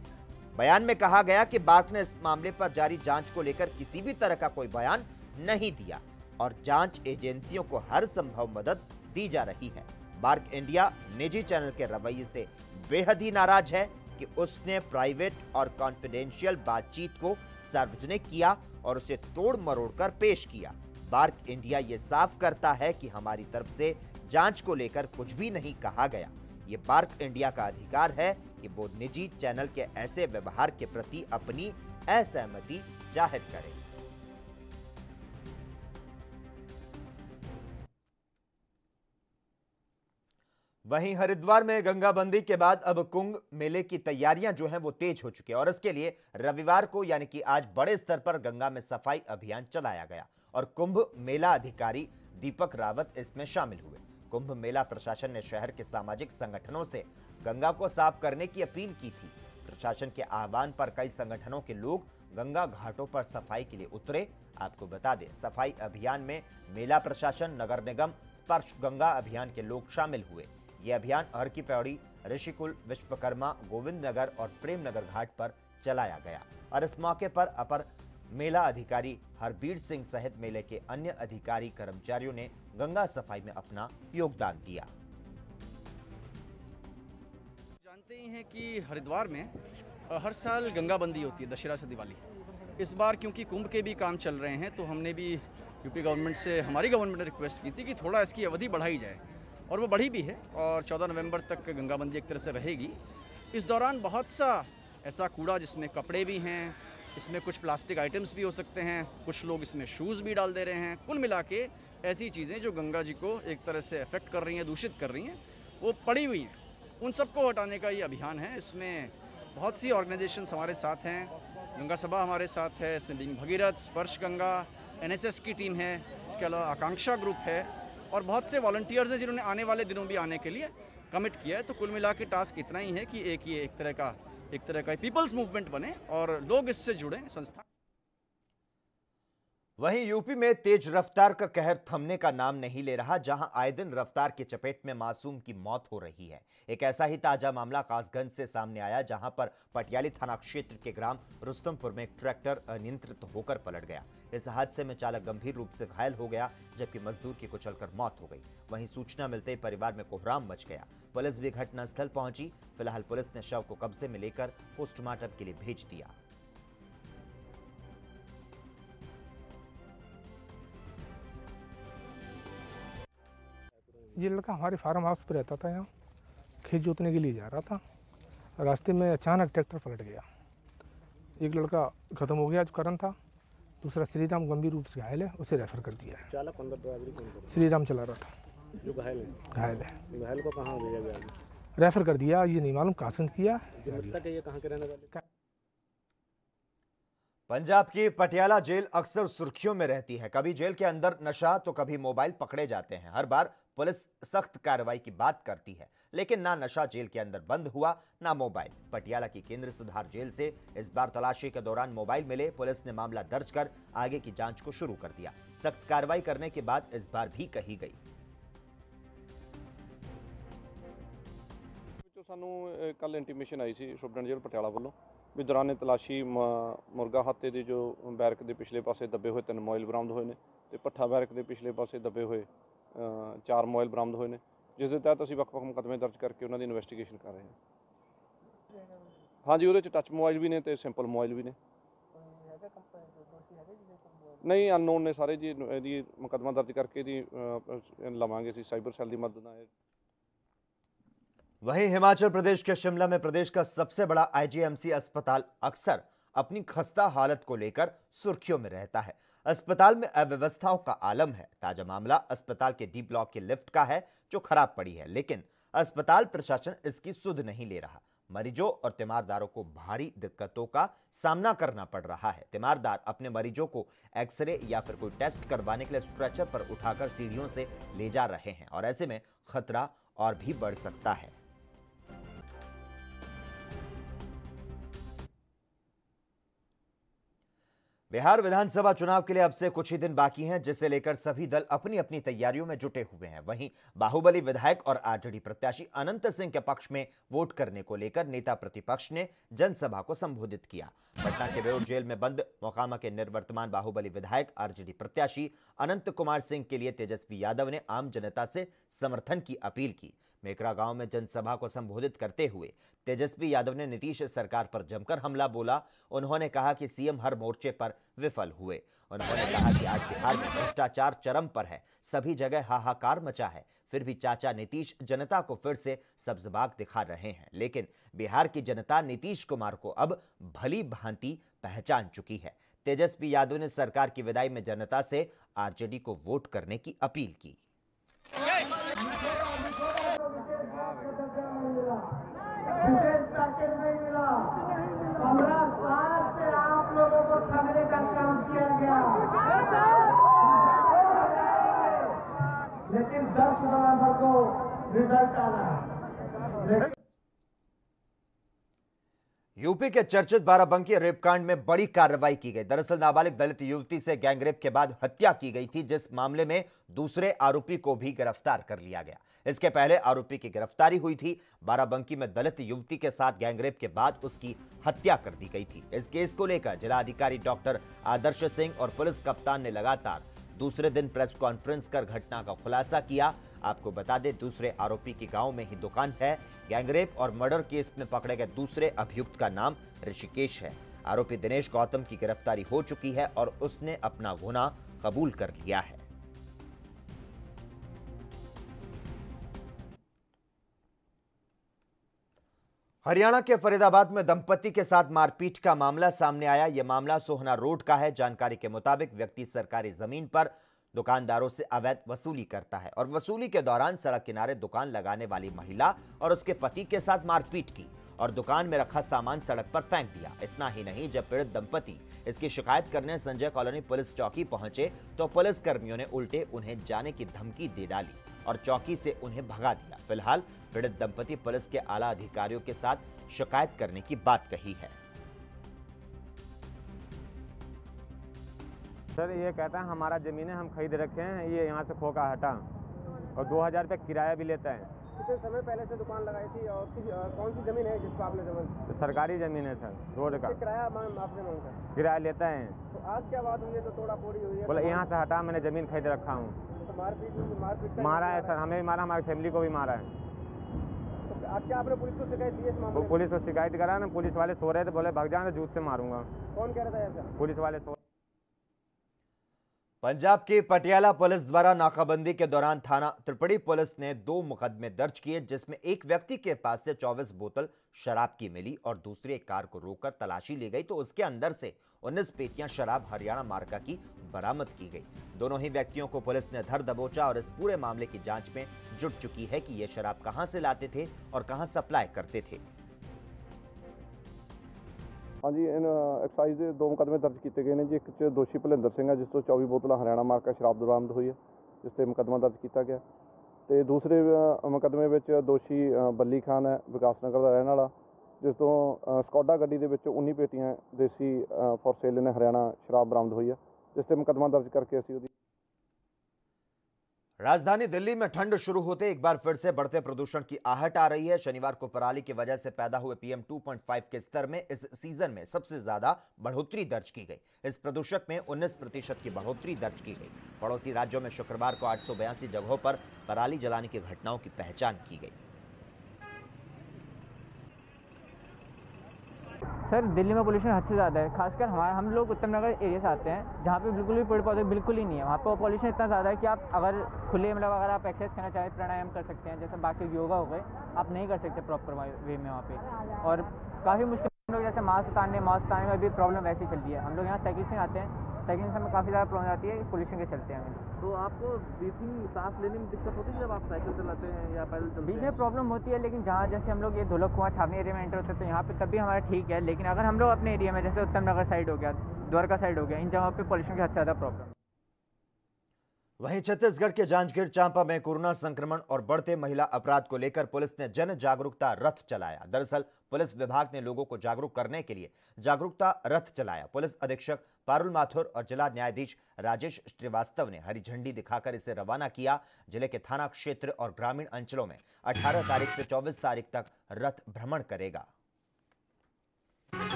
बयान में कहा गया कि बार्क ने इस मामले पर जारी जांच को लेकर किसी भी तरह का कोई बयान नहीं दिया और जांच एजेंसियों को हर संभव मदद दी जा रही है। बार्क इंडिया निजी चैनल के रवैये से बेहद ही नाराज है कि उसने प्राइवेट और कॉन्फिडेंशियल बातचीत को सार्वजनिक किया और उसे तोड़ मरोड़ कर पेश किया। बार्क इंडिया ये साफ करता है कि हमारी तरफ से जांच को लेकर कुछ भी नहीं कहा गया। ये बार्क इंडिया का अधिकार है कि वो निजी चैनल के ऐसे व्यवहार के प्रति अपनी असहमति जाहिर करे। वहीं हरिद्वार में गंगाबंदी के बाद अब कुंभ मेले की तैयारियां जो हैं वो तेज हो चुकी है और इसके लिए रविवार को यानी कि आज बड़े स्तर पर गंगा में सफाई अभियान चलाया गया और कुंभ मेला अधिकारी दीपक रावत इसमें शामिल हुए। कुंभ मेला प्रशासन ने शहर के सामाजिक संगठनों से गंगा को साफ करने की अपील की थी। प्रशासन के आह्वान पर कई संगठनों के लोग गंगा घाटों पर सफाई के लिए उतरे। आपको बता दें, सफाई अभियान में मेला प्रशासन, नगर निगम, स्पर्श गंगा अभियान के लोग शामिल हुए। यह अभियान हर की पौड़ी, ऋषिकुल, विश्वकर्मा, गोविंद नगर और प्रेम नगर घाट पर चलाया गया और इस मौके पर अपर मेला अधिकारी हरबीर सिंह सहित मेले के अन्य अधिकारी कर्मचारियों ने गंगा सफाई में अपना योगदान दिया। जानते ही हैं कि हरिद्वार में हर साल गंगाबंदी होती है, दशहरा से दिवाली। इस बार क्योंकि कुंभ के भी काम चल रहे हैं तो हमने भी यूपी गवर्नमेंट से, हमारी गवर्नमेंट ने रिक्वेस्ट की थी कि थोड़ा इसकी अवधि बढ़ाई जाए और वो बढ़ी भी है और 14 नवंबर तक गंगाबंदी एक तरह से रहेगी। इस दौरान बहुत सा ऐसा कूड़ा जिसमें कपड़े भी हैं, इसमें कुछ प्लास्टिक आइटम्स भी हो सकते हैं, कुछ लोग इसमें शूज़ भी डाल दे रहे हैं। कुल मिला के ऐसी चीज़ें जो गंगा जी को एक तरह से अफेक्ट कर रही हैं, दूषित कर रही हैं, वो पड़ी हुई हैं। उन सबको हटाने का ये अभियान है। इसमें बहुत सी ऑर्गेनाइजेशंस हमारे साथ हैं, गंगा सभा हमारे साथ है, इसमें बीइंग भगीरथ, स्पर्श गंगा, NSS की टीम है, इसके अलावा आकांक्षा ग्रुप है और बहुत से वॉलंटियर्स हैं जिन्होंने आने वाले दिनों भी आने के लिए कमिट किया है। तो कुल मिला के टास्क इतना ही है कि एक तरह का पीपल्स मूवमेंट बने और लोग इससे जुड़े, संस्था। वहीं यूपी में तेज रफ्तार का कहर थमने का नाम नहीं ले रहा, जहां आए दिन रफ्तार की चपेट में मासूम की मौत हो रही है। एक ऐसा ही ताजा मामला कासगंज से सामने आया, जहां पर पटियाली थाना क्षेत्र के ग्राम रुस्तमपुर में एक ट्रैक्टर अनियंत्रित होकर पलट गया। इस हादसे में चालक गंभीर रूप से घायल हो गया, जबकि मजदूर की कुचलकर मौत हो गई। वहीं सूचना मिलते ही परिवार में कोहराम मच गया। पुलिस भी घटनास्थल पहुंची। फिलहाल पुलिस ने शव को कब्जे में लेकर पोस्टमार्टम के लिए भेज दिया। ये लड़का हमारे फार्म हाउस पर रहता था, यहाँ खेत जोतने के लिए जा रहा था। रास्ते में अचानक ट्रैक्टर पलट गया। एक लड़का खत्म हो गया जो कारण था, दूसरा श्रीराम गंभीर रूप से घायल है, उसे रेफर कर दिया है। चालक अंदर ड्राइवरी कौन कर? श्रीराम चला रहा था जो घायल है। घायल को कहाँ भेजा गया? रेफर कर दिया, ये नहीं मालूम कहाँ से किया। मृतक है ये कहाँ के रहने वाले? पंजाब की पटियाला जेल अक्सर सुर्खियों में रहती है। कभी जेल के अंदर नशा तो कभी मोबाइल पकड़े जाते हैं। हर बार पुलिस सख्त कार्रवाई की बात करती है, लेकिन ना नशा जेल के अंदर बंद हुआ ना मोबाइल। पटियाला की केंद्र सुधार जेल से इस बार तलाशी के दौरान मोबाइल मिले। पुलिस ने मामला दर्ज कर आगे की जांच को शुरू कर दिया। सख्त कार्रवाई करने की बात इस बार भी कही गई। ਸਾਨੂੰ ਕੱਲ ਇੰਟੀਮੇਸ਼ਨ ਆਈ ਸੀ ਸੁਪਰਡੈਂਟ ਜੇਲ੍ਹ ਪਟਿਆਲਾ ਵੱਲੋਂ ਵੀ ਦੌਰਾਨੇ ਤਲਾਸ਼ੀ ਮੁਰਗਾ ਹਾਤੇ ਦੇ ਜੋ ਬੈਰਕ ਦੇ ਪਿਛਲੇ ਪਾਸੇ ਦੱਬੇ ਹੋਏ 3 ਮੋਬਾਈਲ ਬਰਾਮਦ ਹੋਏ ਨੇ ਤੇ ਪੱਠਾ ਬੈਰਕ ਦੇ ਪਿਛਲੇ ਪਾਸੇ ਦੱਬੇ ਹੋਏ 4 ਮੋਬਾਈਲ ਬਰਾਮਦ ਹੋਏ ਨੇ, ਜਿਸ ਦੇ ਤਹਿਤ ਅਸੀਂ ਵੱਖ-ਵੱਖ ਮੁਕੱਦਮੇ ਦਰਜ ਕਰਕੇ ਉਹਨਾਂ ਦੀ ਇਨਵੈਸਟੀਗੇਸ਼ਨ ਕਰ ਰਹੇ ਹਾਂ। ਹਾਂਜੀ, ਉਹਦੇ ਚ ਟੱਚ ਮੋਬਾਈਲ ਵੀ ਨੇ ਤੇ ਸਿੰਪਲ ਮੋਬਾਈਲ ਵੀ ਨੇ। ਨਹੀਂ, ਅਨਨੋਨ ਨੇ ਸਾਰੇ ਜੀ। ਇਹਦੀ ਮੁਕੱਦਮਾ ਦਰਜ ਕਰਕੇ ਇਹਦੀ ਲਵਾਂਗੇ ਅਸੀਂ ਸਾਈਬਰ ਸੈੱਲ ਦੀ ਮਦਦ ਨਾਲ। वहीं हिमाचल प्रदेश के शिमला में प्रदेश का सबसे बड़ा आईजीएमसी अस्पताल अक्सर अपनी खस्ता हालत को लेकर सुर्खियों में रहता है। अस्पताल में अव्यवस्थाओं का आलम है। ताजा मामला अस्पताल के डी ब्लॉक के लिफ्ट का है जो खराब पड़ी है, लेकिन अस्पताल प्रशासन इसकी सुध नहीं ले रहा। मरीजों और तीमारदारों को भारी दिक्कतों का सामना करना पड़ रहा है। तीमारदार अपने मरीजों को एक्सरे या फिर कोई टेस्ट करवाने के लिए स्ट्रेचर पर उठाकर सीढ़ियों से ले जा रहे हैं और ऐसे में खतरा और भी बढ़ सकता है। बिहार विधानसभा चुनाव के लिए अब से कुछ ही दिन बाकी हैं, जिसे लेकर सभी दल अपनी अपनी तैयारियों में जुटे हुए हैं। वहीं बाहुबली विधायक और आरजेडी प्रत्याशी अनंत सिंह के पक्ष में वोट करने को लेकर नेता प्रतिपक्ष ने जनसभा को संबोधित किया। पटना के बेउर जेल में बंद मोकामा के निवर्तमान बाहुबली विधायक आरजेडी प्रत्याशी अनंत कुमार सिंह के लिए तेजस्वी यादव ने आम जनता से समर्थन की अपील की। मेकरा गांव में जनसभा को संबोधित करते हुए तेजस्वी यादव ने नीतीश सरकार पर जमकर हमला बोला। उन्होंने कहा कि सीएम हर मोर्चे पर विफल हुए। उन्होंने कहा कि आज बिहार में भ्रष्टाचार चरम पर है, सभी जगह हाहाकार मचा है, फिर भी चाचा नीतीश जनता को फिर से सब्ज़बाग दिखा रहे हैं। लेकिन बिहार की जनता नीतीश कुमार को अब भली भांति पहचान चुकी है। तेजस्वी यादव ने सरकार की विदाई में जनता से आरजेडी को वोट करने की अपील की। विशेष पैकेज नहीं मिला। 15 साल से आप लोगों को ठगने का काम किया गया, लेकिन 10 नवंबर को रिजल्ट आना। यूपी के चर्चित बाराबंकी रेपकांड में बड़ी कार्रवाई की गई। दरअसल नाबालिग दलित युवती से गैंगरेप के बाद हत्या की गई थी, जिस मामले में दूसरे आरोपी को भी गिरफ्तार कर लिया गया। इसके पहले आरोपी की गिरफ्तारी हुई थी। बाराबंकी में दलित युवती के साथ गैंगरेप के बाद उसकी हत्या कर दी गई थी। इस केस को लेकर जिलाधिकारी डॉक्टर आदर्श सिंह और पुलिस कप्तान ने लगातार दूसरे दिन प्रेस कॉन्फ्रेंस कर घटना का खुलासा किया। आपको बता दें, दूसरे आरोपी की गांव में ही दुकान है। गैंगरेप और मर्डर केस में पकड़े गए दूसरे अभियुक्त का नाम ऋषिकेश है। आरोपी दिनेश गौतम की गिरफ्तारी हो चुकी है और उसने अपना गुनाह कबूल कर लिया है। हरियाणा के फरीदाबाद में दंपति के साथ मारपीट का मामला सामने आया। यह मामला सोहना रोड का है। जानकारी के मुताबिक व्यक्ति सरकारी जमीन पर दुकानदारों से अवैध वसूली करता है और वसूली के दौरान सड़क किनारे दुकान लगाने वाली महिला और उसके पति के साथ मारपीट की और दुकान में रखा सामान सड़क पर फेंक दिया। इतना ही नहीं, जब पीड़ित दंपति इसकी शिकायत करने संजय कॉलोनी पुलिस चौकी पहुंचे तो पुलिस कर्मियों ने उल्टे उन्हें जाने की धमकी दे डाली और चौकी से उन्हें भगा दिया। फिलहाल पीड़ित दंपति पुलिस के आला अधिकारियों के साथ शिकायत करने की बात कही है। सर, ये कहता है हमारा ज़मीन है, हम खरीद रखे हैं, ये यहाँ से खोका हटा और 2000 रुपये किराया भी लेता है। कितने समय पहले से दुकान लगाई थी और कौन सी ज़मीन है जिसको आपने तो सरकारी ज़मीन है सर, रोड का। किराया आपने मांगा? किराया लेता है। तो आज क्या बात हुई है तो तोड़ा फोड़ी हुई है? बोला यहाँ से हटा, मैंने ज़मीन खरीद रखा हूँ। तो मारपीट मारा है सर, हमें भी मारा, हमारी फैमिली को भी मारा है। तो आज क्या आपने पुलिस को शिकायत दी इस मामले में? पुलिस को शिकायत करा ना, पुलिस वाले सो रहे थे, बोले भाग जाना, जूत से मारूंगा। कौन कह रहा था ऐसा? पुलिस वाले सो। पंजाब की पटियाला पुलिस द्वारा नाकाबंदी के दौरान थाना त्रिपड़ी पुलिस ने 2 मुकदमे दर्ज किए, जिसमें एक व्यक्ति के पास से 24 बोतल शराब की मिली और दूसरी एक कार को रोककर तलाशी ली गई तो उसके अंदर से 19 पेटियां शराब हरियाणा मार्का की बरामद की गई। दोनों ही व्यक्तियों को पुलिस ने धर दबोचा और इस पूरे मामले की जांच में जुट चुकी है कि ये शराब कहां से लाते थे और कहां सप्लाई करते थे। हाँ जी, एक्साइज ਦੇ 2 ਮੁਕੱਦਮੇ ਦਰਜ ਕੀਤੇ ਗਏ ਨੇ ਜੀ। ਇੱਕ 'ਚ ਦੋਸ਼ੀ ਭੁਲਿੰਦਰ ਸਿੰਘ ਹੈ ਜਿਸ ਤੋਂ 24 ਬੋਤਲਾਂ ਹਰਿਆਣਾ ਮਾਰਕਾ ਸ਼ਰਾਬ ਬਰਾਮਦ ਹੋਈ ਹੈ, ਜਿਸ 'ਤੇ ਮੁਕੱਦਮਾ ਦਰਜ ਕੀਤਾ ਗਿਆ। ਤੇ ਦੂਸਰੇ ਮੁਕੱਦਮੇ ਵਿੱਚ ਦੋਸ਼ੀ ਬੱਲੀ ਖਾਨ ਹੈ, ਵਿਕਾਸ ਨਗਰ ਦਾ ਰਹਿਣ ਵਾਲਾ, ਜਿਸ ਤੋਂ ਸਕੋਡਾ ਗੱਡੀ ਦੇ ਵਿੱਚ 19 ਪੇਟੀਆਂ ਦੇਸੀ ਫॉर सेल ਨੇ हरियाणा शराब बरामद हुई है, जिस पर मुकदमा दर्ज करके असी उसकी। राजधानी दिल्ली में ठंड शुरू होते एक बार फिर से बढ़ते प्रदूषण की आहट आ रही है। शनिवार को पराली की वजह से पैदा हुए PM 2.5 के स्तर में इस सीजन में सबसे ज्यादा बढ़ोतरी दर्ज की गई। इस प्रदूषक में 19% की बढ़ोतरी दर्ज की गई। पड़ोसी राज्यों में शुक्रवार को 882 जगहों पर पराली जलाने की घटनाओं की पहचान की गई। सर, दिल्ली में पोल्यूशन हद से ज़्यादा है। खासकर हम लोग उत्तम नगर एरिया से आते हैं, जहाँ पे बिल्कुल भी पेड़ पौधे बिल्कुल ही नहीं है। वहाँ पर पोल्यूशन इतना ज़्यादा है कि आप अगर खुले अगर आप एक्सरसाइज करना चाहें, प्राणायाम कर सकते हैं, जैसे बाकी योगा हो गए, आप नहीं कर सकते प्रॉपर वे में वहाँ पे। और काफ़ी मुश्किल, हम लोग जैसे मास्क उतारने में भी प्रॉब्लम वैसी चल रही है। हम लोग यहाँ साइकिल से आते हैं, साइकिल से हमें काफ़ी ज़्यादा प्रॉब्लम आती है पोल्यूशन के चलते हैं। तो आपको ब्रीथिंग सांस लेने में दिक्कत होती है जब आप साइकिल चलाते हैं या पैदल चलते हैं? बीच में प्रॉब्लम होती है, लेकिन जहाँ जैसे हम लोग ये धोलक कुआं छावनी एरिया में एंटर होते हैं तो यहाँ पे तब भी हमारा ठीक है। लेकिन अगर हम लोग अपने एरिया में जैसे उत्तम नगर साइड हो गया, द्वारका साइड हो गया, इन जगहों पे पोल्यूशन की हद से ज़्यादा प्रॉब्लम। वहीं छत्तीसगढ़ के जांजगीर चांपा में कोरोना संक्रमण और बढ़ते महिला अपराध को लेकर पुलिस ने जन जागरूकता रथ चलाया। दरअसल पुलिस विभाग ने लोगों को जागरूक करने के लिए जागरूकता रथ चलाया। पुलिस अधीक्षक पारुल माथुर और जिला न्यायाधीश राजेश श्रीवास्तव ने हरी झंडी दिखाकर इसे रवाना किया। जिले के थाना क्षेत्र और ग्रामीण अंचलों में 18 तारीख से 24 तारीख तक रथ भ्रमण करेगा।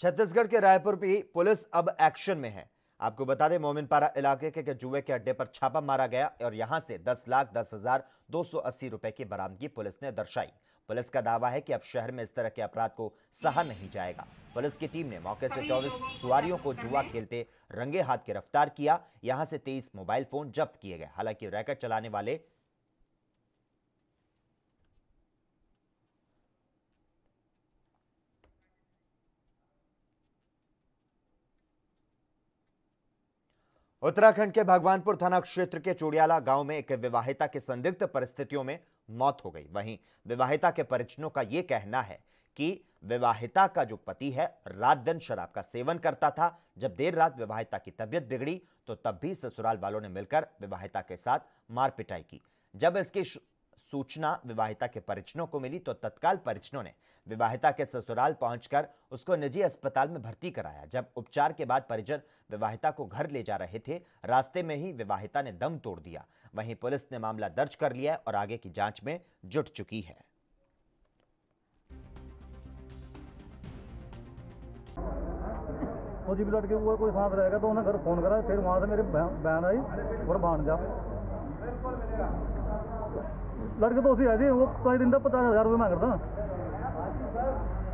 छत्तीसगढ़ के रायपुर भी पुलिस अब एक्शन में है। आपको बता दें, मोमिनपारा इलाके के जुए के अड्डे पर छापा मारा गया और यहां से 10,10,280 रुपए की बरामदगी पुलिस ने दर्शाई। पुलिस का दावा है कि अब शहर में इस तरह के अपराध को सहा नहीं जाएगा। पुलिस की टीम ने मौके से 24 जुआरियों को जुआ खेलते रंगे हाथ गिरफ्तार किया। यहां से 23 मोबाइल फोन जब्त किए गए। हालांकि रैकेट चलाने वाले उत्तराखंड के भगवानपुर थाना क्षेत्र के चोड़ियाला गांव में एक विवाहिता की संदिग्ध परिस्थितियों में मौत हो गई। वहीं विवाहिता के परिजनों का यह कहना है कि विवाहिता का जो पति है रात दिन शराब का सेवन करता था। जब देर रात विवाहिता की तबीयत बिगड़ी तो तब भी ससुराल वालों ने मिलकर विवाहिता के साथ मार पिटाई की। जब इसकी सूचना विवाहिता के परिजनों को मिली तो तत्काल परिजनों ने विवाहिता के ससुराल पहुंचकर उसको निजी अस्पताल में भर्ती कराया। जब उपचार के बाद परिजन विवाहिता को घर ले जा रहे थे, रास्ते में ही विवाहिता ने दम तोड़ दिया। वहीं पुलिस ने मामला दर्ज कर लिया और आगे की जांच में जुट चुकी है। फौजी भी लड़के हुआ कोई साथ रहेगा तो उन्हें घर फोन करा, फिर वहां से मेरी बहन आई और भांजा लड़के तो उसी है जी। वो कई दिन तक 50,000 रुपये मांग रहा था,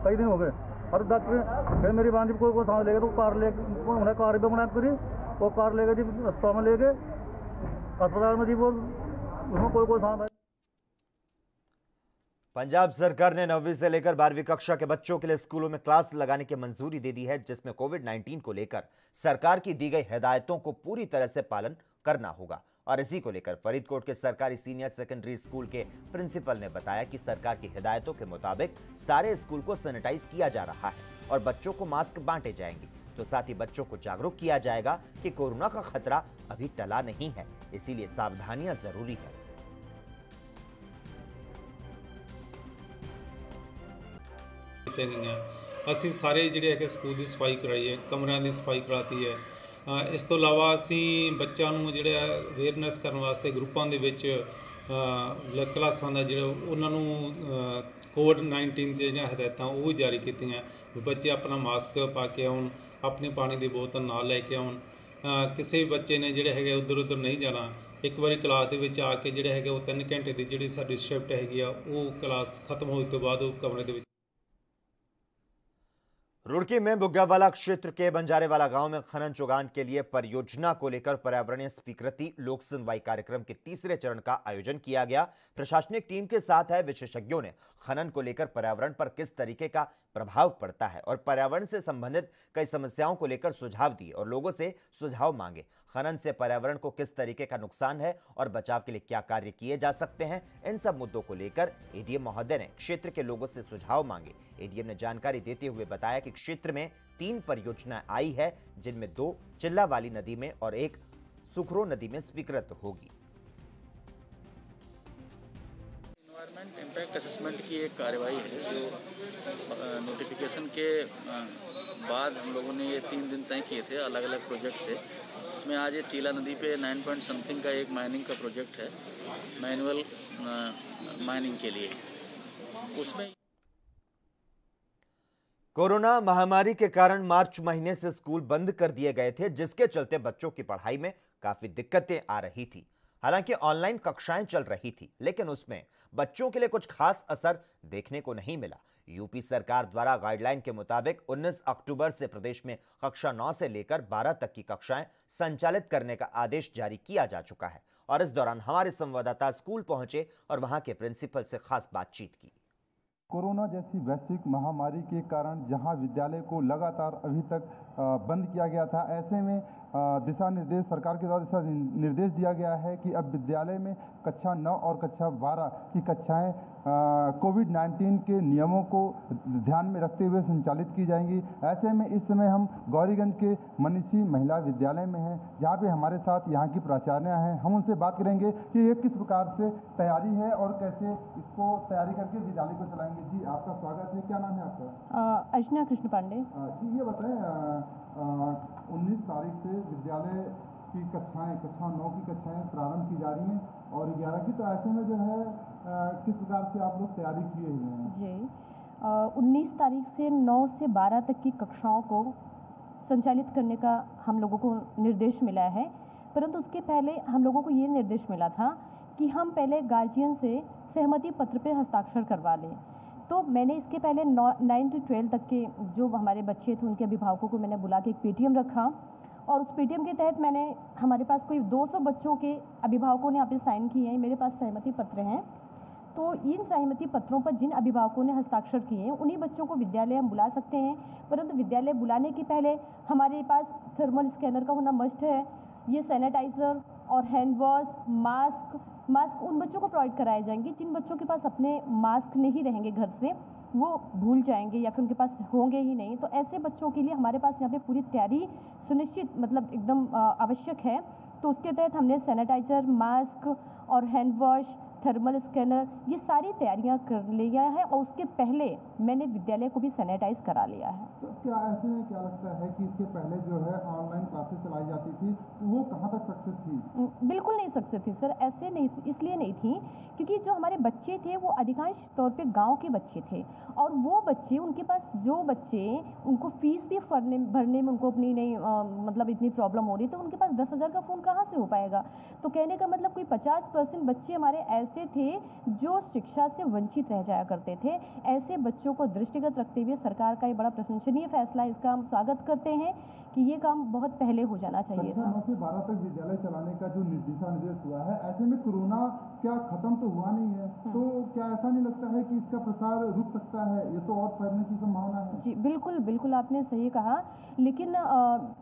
कई दिन हो गए। और डॉक्टर फिर मेरी बहन जी कोई साथ लेगा तो कार ले उन्हें कार भी बना करी, वो कार लेके जी अस्पताल में ले गए। अस्पताल में जी वो उसमें कोई साथ है। पंजाब सरकार ने 9वीं से लेकर 12वीं कक्षा के बच्चों के लिए स्कूलों में क्लास लगाने की मंजूरी दे दी है, जिसमें कोविड-19 को लेकर सरकार की दी गई हिदायतों को पूरी तरह से पालन करना होगा। और इसी को लेकर फरीदकोट के सरकारी सीनियर सेकेंडरी स्कूल के प्रिंसिपल ने बताया कि सरकार की हिदायतों के मुताबिक सारे स्कूल को सैनिटाइज किया जा रहा है और बच्चों को मास्क बांटे जाएंगे। तो साथ ही बच्चों को जागरूक किया जाएगा कि कोरोना का खतरा अभी टला नहीं है, इसीलिए सावधानियां जरूरी है। ਅਸੀਂ ਸਾਰੇ ਜਿਹੜੇ ਹੈਗੇ ਸਕੂਲ ਦੀ ਸਫਾਈ ਕਰਾਈ ਹੈ, ਕਮਰਿਆਂ ਦੀ ਸਫਾਈ ਕਰਾਤੀ ਹੈ। ਇਸ ਤੋਂ ਇਲਾਵਾ ਅਸੀਂ ਬੱਚਿਆਂ ਨੂੰ ਜਿਹੜਾ ਅਵੇਅਰਨੈਸ ਕਰਨ ਵਾਸਤੇ ਗਰੁੱਪਾਂ ਦੇ ਵਿੱਚ ਕਲਾਸਾਂ ਦਾ ਜਿਹੜਾ ਉਹਨਾਂ ਨੂੰ ਕੋਵਿਡ-19 ਦੀਆਂ ਜਿਹੜੀਆਂ ਹਦਾਇਤਾਂ ਉਹ ਵੀ ਜਾਰੀ ਕੀਤੀਆਂ। ਬੱਚੇ ਆਪਣਾ ਮਾਸਕ ਪਾ ਕੇ ਆਉਣ, ਆਪਣੀ ਪਾਣੀ ਦੀ ਬੋਤਲ ਨਾਲ ਲੈ ਕੇ ਆਉਣ। ਕਿਸੇ ਵੀ ਬੱਚੇ ਨੇ ਜਿਹੜੇ ਹੈਗੇ ਉੱਧਰ ਉੱਧਰ ਨਹੀਂ ਜਾਣਾ। ਇੱਕ ਵਾਰੀ ਕਲਾਸ ਦੇ ਵਿੱਚ ਆ ਕੇ ਜਿਹੜੇ ਹੈਗੇ ਉਹ 3 ਘੰਟੇ ਦੀ ਜਿਹੜੀ ਸਾਡੀ ਸ਼ਿਫਟ ਹੈਗੀ ਆ ਉਹ ਕਲਾਸ ਖਤਮ ਹੋਣ ਤੋਂ ਬਾਅਦ ਉਹ ਕਮਰੇ ਦੇ ਵਿੱਚ। रुड़की में बुग्गावाला क्षेत्र के बंजारेवाला गांव में खनन चुगान के लिए परियोजना को लेकर पर्यावरणीय स्वीकृति लोक सुनवाई कार्यक्रम के तीसरे चरण का आयोजन किया गया। प्रशासनिक टीम के साथ आए विशेषज्ञों ने खनन को लेकर पर्यावरण पर किस तरीके का प्रभाव पड़ता है और पर्यावरण से संबंधित कई समस्याओं को लेकर सुझाव दिए और लोगों से सुझाव मांगे। खनन से पर्यावरण को किस तरीके का नुकसान है और बचाव के लिए क्या कार्य किए जा सकते हैं, इन सब मुद्दों को लेकर एडीएम महोदय ने क्षेत्र के लोगों से सुझाव मांगे। एडीएम ने जानकारी देते हुए बताया कि क्षेत्र में 3 परियोजनाएं आई है, जिनमें 2 चिल्लावाली नदी में और 1 सुखरो नदी में स्वीकृत होगी। एनवायरमेंट इम्पैक्ट असेसमेंट की एक कार्यवाही है जो नोटिफिकेशन के बाद हम लोगों ने ये 3 दिन तय किए थे। अलग अलग प्रोजेक्ट थे। इसमें आज ये चीला नदी पे 9 पॉइंट समथिंग का एक माइनिंग का प्रोजेक्ट है, मैनुअल माइनिंग के लिए। उसमें कोरोना महामारी के कारण मार्च महीने से स्कूल बंद कर दिए गए थे, जिसके चलते बच्चों की पढ़ाई में काफी दिक्कतें आ रही थी। हालांकि ऑनलाइन कक्षाएं चल रही थी, लेकिन उसमें बच्चों के लिए कुछ खास असर देखने को नहीं मिला। यूपी सरकार द्वारा गाइडलाइन के मुताबिक 19 अक्टूबर से प्रदेश में कक्षा 9 से लेकर 12 तक की कक्षाएं संचालित करने का आदेश जारी किया जा चुका है। और इस दौरान हमारे संवाददाता स्कूल पहुंचे और वहां के प्रिंसिपल से खास बातचीत की। कोरोना जैसी वैश्विक महामारी के कारण जहां विद्यालय को लगातार अभी तक बंद किया गया था, ऐसे में दिशा निर्देश सरकार के द्वारा दिशा निर्देश दिया गया है कि अब विद्यालय में कक्षा 9 और कक्षा 12 की कक्षाएं कोविड-19 के नियमों को ध्यान में रखते हुए संचालित की जाएंगी। ऐसे में इस समय हम गौरीगंज के मनीषी महिला विद्यालय में हैं, जहां पे हमारे साथ यहाँ की प्राचार्या हैं। हम उनसे बात करेंगे कि ये किस प्रकार से तैयारी है और कैसे इसको तैयारी करके विद्यालय को चलाएंगे। जी, आपका स्वागत है। क्या नाम है आपका? अर्चना कृष्ण पांडे। जी, ये बताएं 19 तारीख से विद्यालय की कक्षा 9 की कक्षाएं प्रारंभ की जा रही हैं और 11 की, तो ऐसे में जो है किस प्रकार से आप लोग तैयारी किए हुए हैं? जी, 19 तारीख से 9 से 12 तक की कक्षाओं को संचालित करने का हम लोगों को निर्देश मिला है, परंतु उसके पहले हम लोगों को ये निर्देश मिला था कि हम पहले गार्जियन से सहमति पत्र पे हस्ताक्षर करवा लें। तो मैंने इसके पहले 9 से 12 तक के जो हमारे बच्चे थे उनके अभिभावकों को मैंने बुला के एक पेटीएम रखा और उस पेटीएम के तहत मैंने हमारे पास कोई 200 बच्चों के अभिभावकों ने यहाँ पे साइन किए हैं। मेरे पास सहमति पत्र हैं। तो इन सहमति पत्रों पर जिन अभिभावकों ने हस्ताक्षर किए हैं उन्हीं बच्चों को विद्यालय हम बुला सकते हैं, परंतु विद्यालय बुलाने के पहले हमारे पास थर्मल स्कैनर का होना मस्ट है। ये सैनिटाइज़र और हैंड वॉश, मास्क उन बच्चों को प्रोवाइड कराए जाएंगे जिन बच्चों के पास अपने मास्क नहीं रहेंगे, घर से वो भूल जाएंगे या फिर उनके पास होंगे ही नहीं। तो ऐसे बच्चों के लिए हमारे पास यहाँ पे पूरी तैयारी सुनिश्चित मतलब एकदम आवश्यक है। तो उसके तहत हमने सैनिटाइज़र, मास्क और हैंड वॉश, थर्मल स्कैनर, ये सारी तैयारियां कर लिया है और उसके पहले मैंने विद्यालय को भी सैनिटाइज करा लिया है। तो क्या ऐसे में क्या लगता है कि इसके पहले जो है ऑनलाइन क्लासेस चलाई जाती थी, तो वो कहाँ तक सक्सेस थी? बिल्कुल नहीं सक्सेस थी सर। ऐसे नहीं, इसलिए नहीं थी क्योंकि जो हमारे बच्चे थे वो अधिकांश तौर पे गांव के बच्चे थे और वो बच्चे, उनके पास जो बच्चे उनको फीस भी भरने में उनको अपनी नहीं मतलब इतनी प्रॉब्लम हो रही, तो उनके पास 10,000 का फ़ोन कहाँ से हो पाएगा। तो कहने का मतलब कोई 50% बच्चे हमारे ऐसे थे जो शिक्षा से वंचित रह जाया करते थे। ऐसे बच्चों को दृष्टिगत रखते हुए सरकार का ये बड़ा प्रशंसनीय फैसला है। इसका हम स्वागत करते हैं कि ये काम बहुत पहले हो जाना चाहिए था। 9 से 12 तक विद्यालय चलाने का जो दिशा निर्देश हुआ है, ऐसे में कोरोना क्या खत्म तो हुआ नहीं है, तो क्या ऐसा नहीं लगता है कि इसका प्रसार रुक सकता है? ये तो और फैलने की संभावना है। जी बिल्कुल आपने सही कहा, लेकिन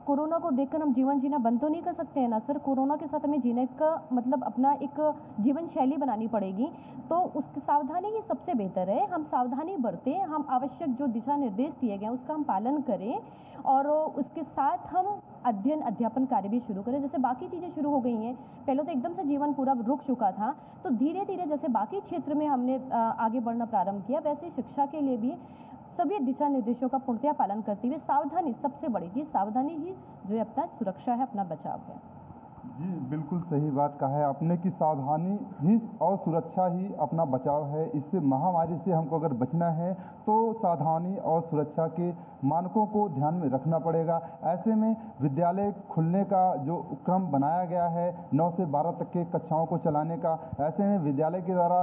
कोरोना को देखकर हम जीवन जीना बंद तो नहीं कर सकते हैं ना सर। कोरोना के साथ हमें जीने का मतलब अपना एक जीवन शैली बनानी पड़ेगी, तो उसकी सावधानी ही सबसे बेहतर है। हम सावधानी बरतें, हम आवश्यक जो दिशा निर्देश दिए गए उसका हम पालन करें और उसके साथ हम अध्ययन अध्यापन कार्य भी शुरू करें। जैसे बाकी चीज़ें शुरू हो गई हैं, पहले तो एकदम से जीवन पूरा रुक चुका था, तो धीरे धीरे जैसे बाकी क्षेत्र में हमने आगे बढ़ना प्रारंभ किया, वैसे शिक्षा के लिए भी सभी दिशा निर्देशों का पूर्णतया पालन करते हुए सावधानी, सबसे बड़ी चीज़ सावधानी ही जो है अपना सुरक्षा है, अपना बचाव है। जी बिल्कुल सही बात कहा है आपने कि सावधानी ही और सुरक्षा ही अपना बचाव है। इससे महामारी से हमको अगर बचना है तो सावधानी और सुरक्षा के मानकों को ध्यान में रखना पड़ेगा। ऐसे में विद्यालय खुलने का जो क्रम बनाया गया है 9 से 12 तक के कक्षाओं को चलाने का, ऐसे में विद्यालय के द्वारा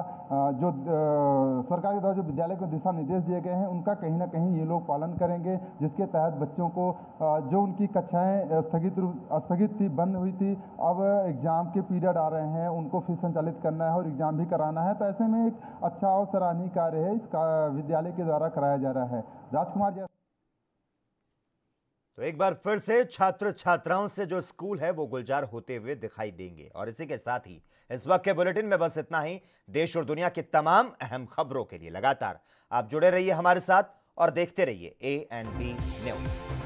जो सरकार के द्वारा जो विद्यालय को दिशा निर्देश दिए गए हैं उनका कहीं ना कहीं ये लोग पालन करेंगे, जिसके तहत बच्चों को जो उनकी कक्षाएँ स्थगित थी, बंद हुई थी, अब एग्ज़ाम के पीरियड आ रहे हैं, उनको फिर संचालित करना है और एग्ज़ाम भी कराना है। तो ऐसे में एक अच्छा और सराहनीय कार्य है इसका विद्यालय के द्वारा कराया जा रहा है। राजकुमार जी, तो एक बार फिर से छात्र छात्राओं से जो स्कूल है वो गुलजार होते हुए दिखाई देंगे। और इसी के साथ ही इस वक्त के बुलेटिन में बस इतना ही। देश और दुनिया की तमाम अहम खबरों के लिए लगातार आप जुड़े रहिए हमारे साथ और देखते रहिए ANB न्यूज़।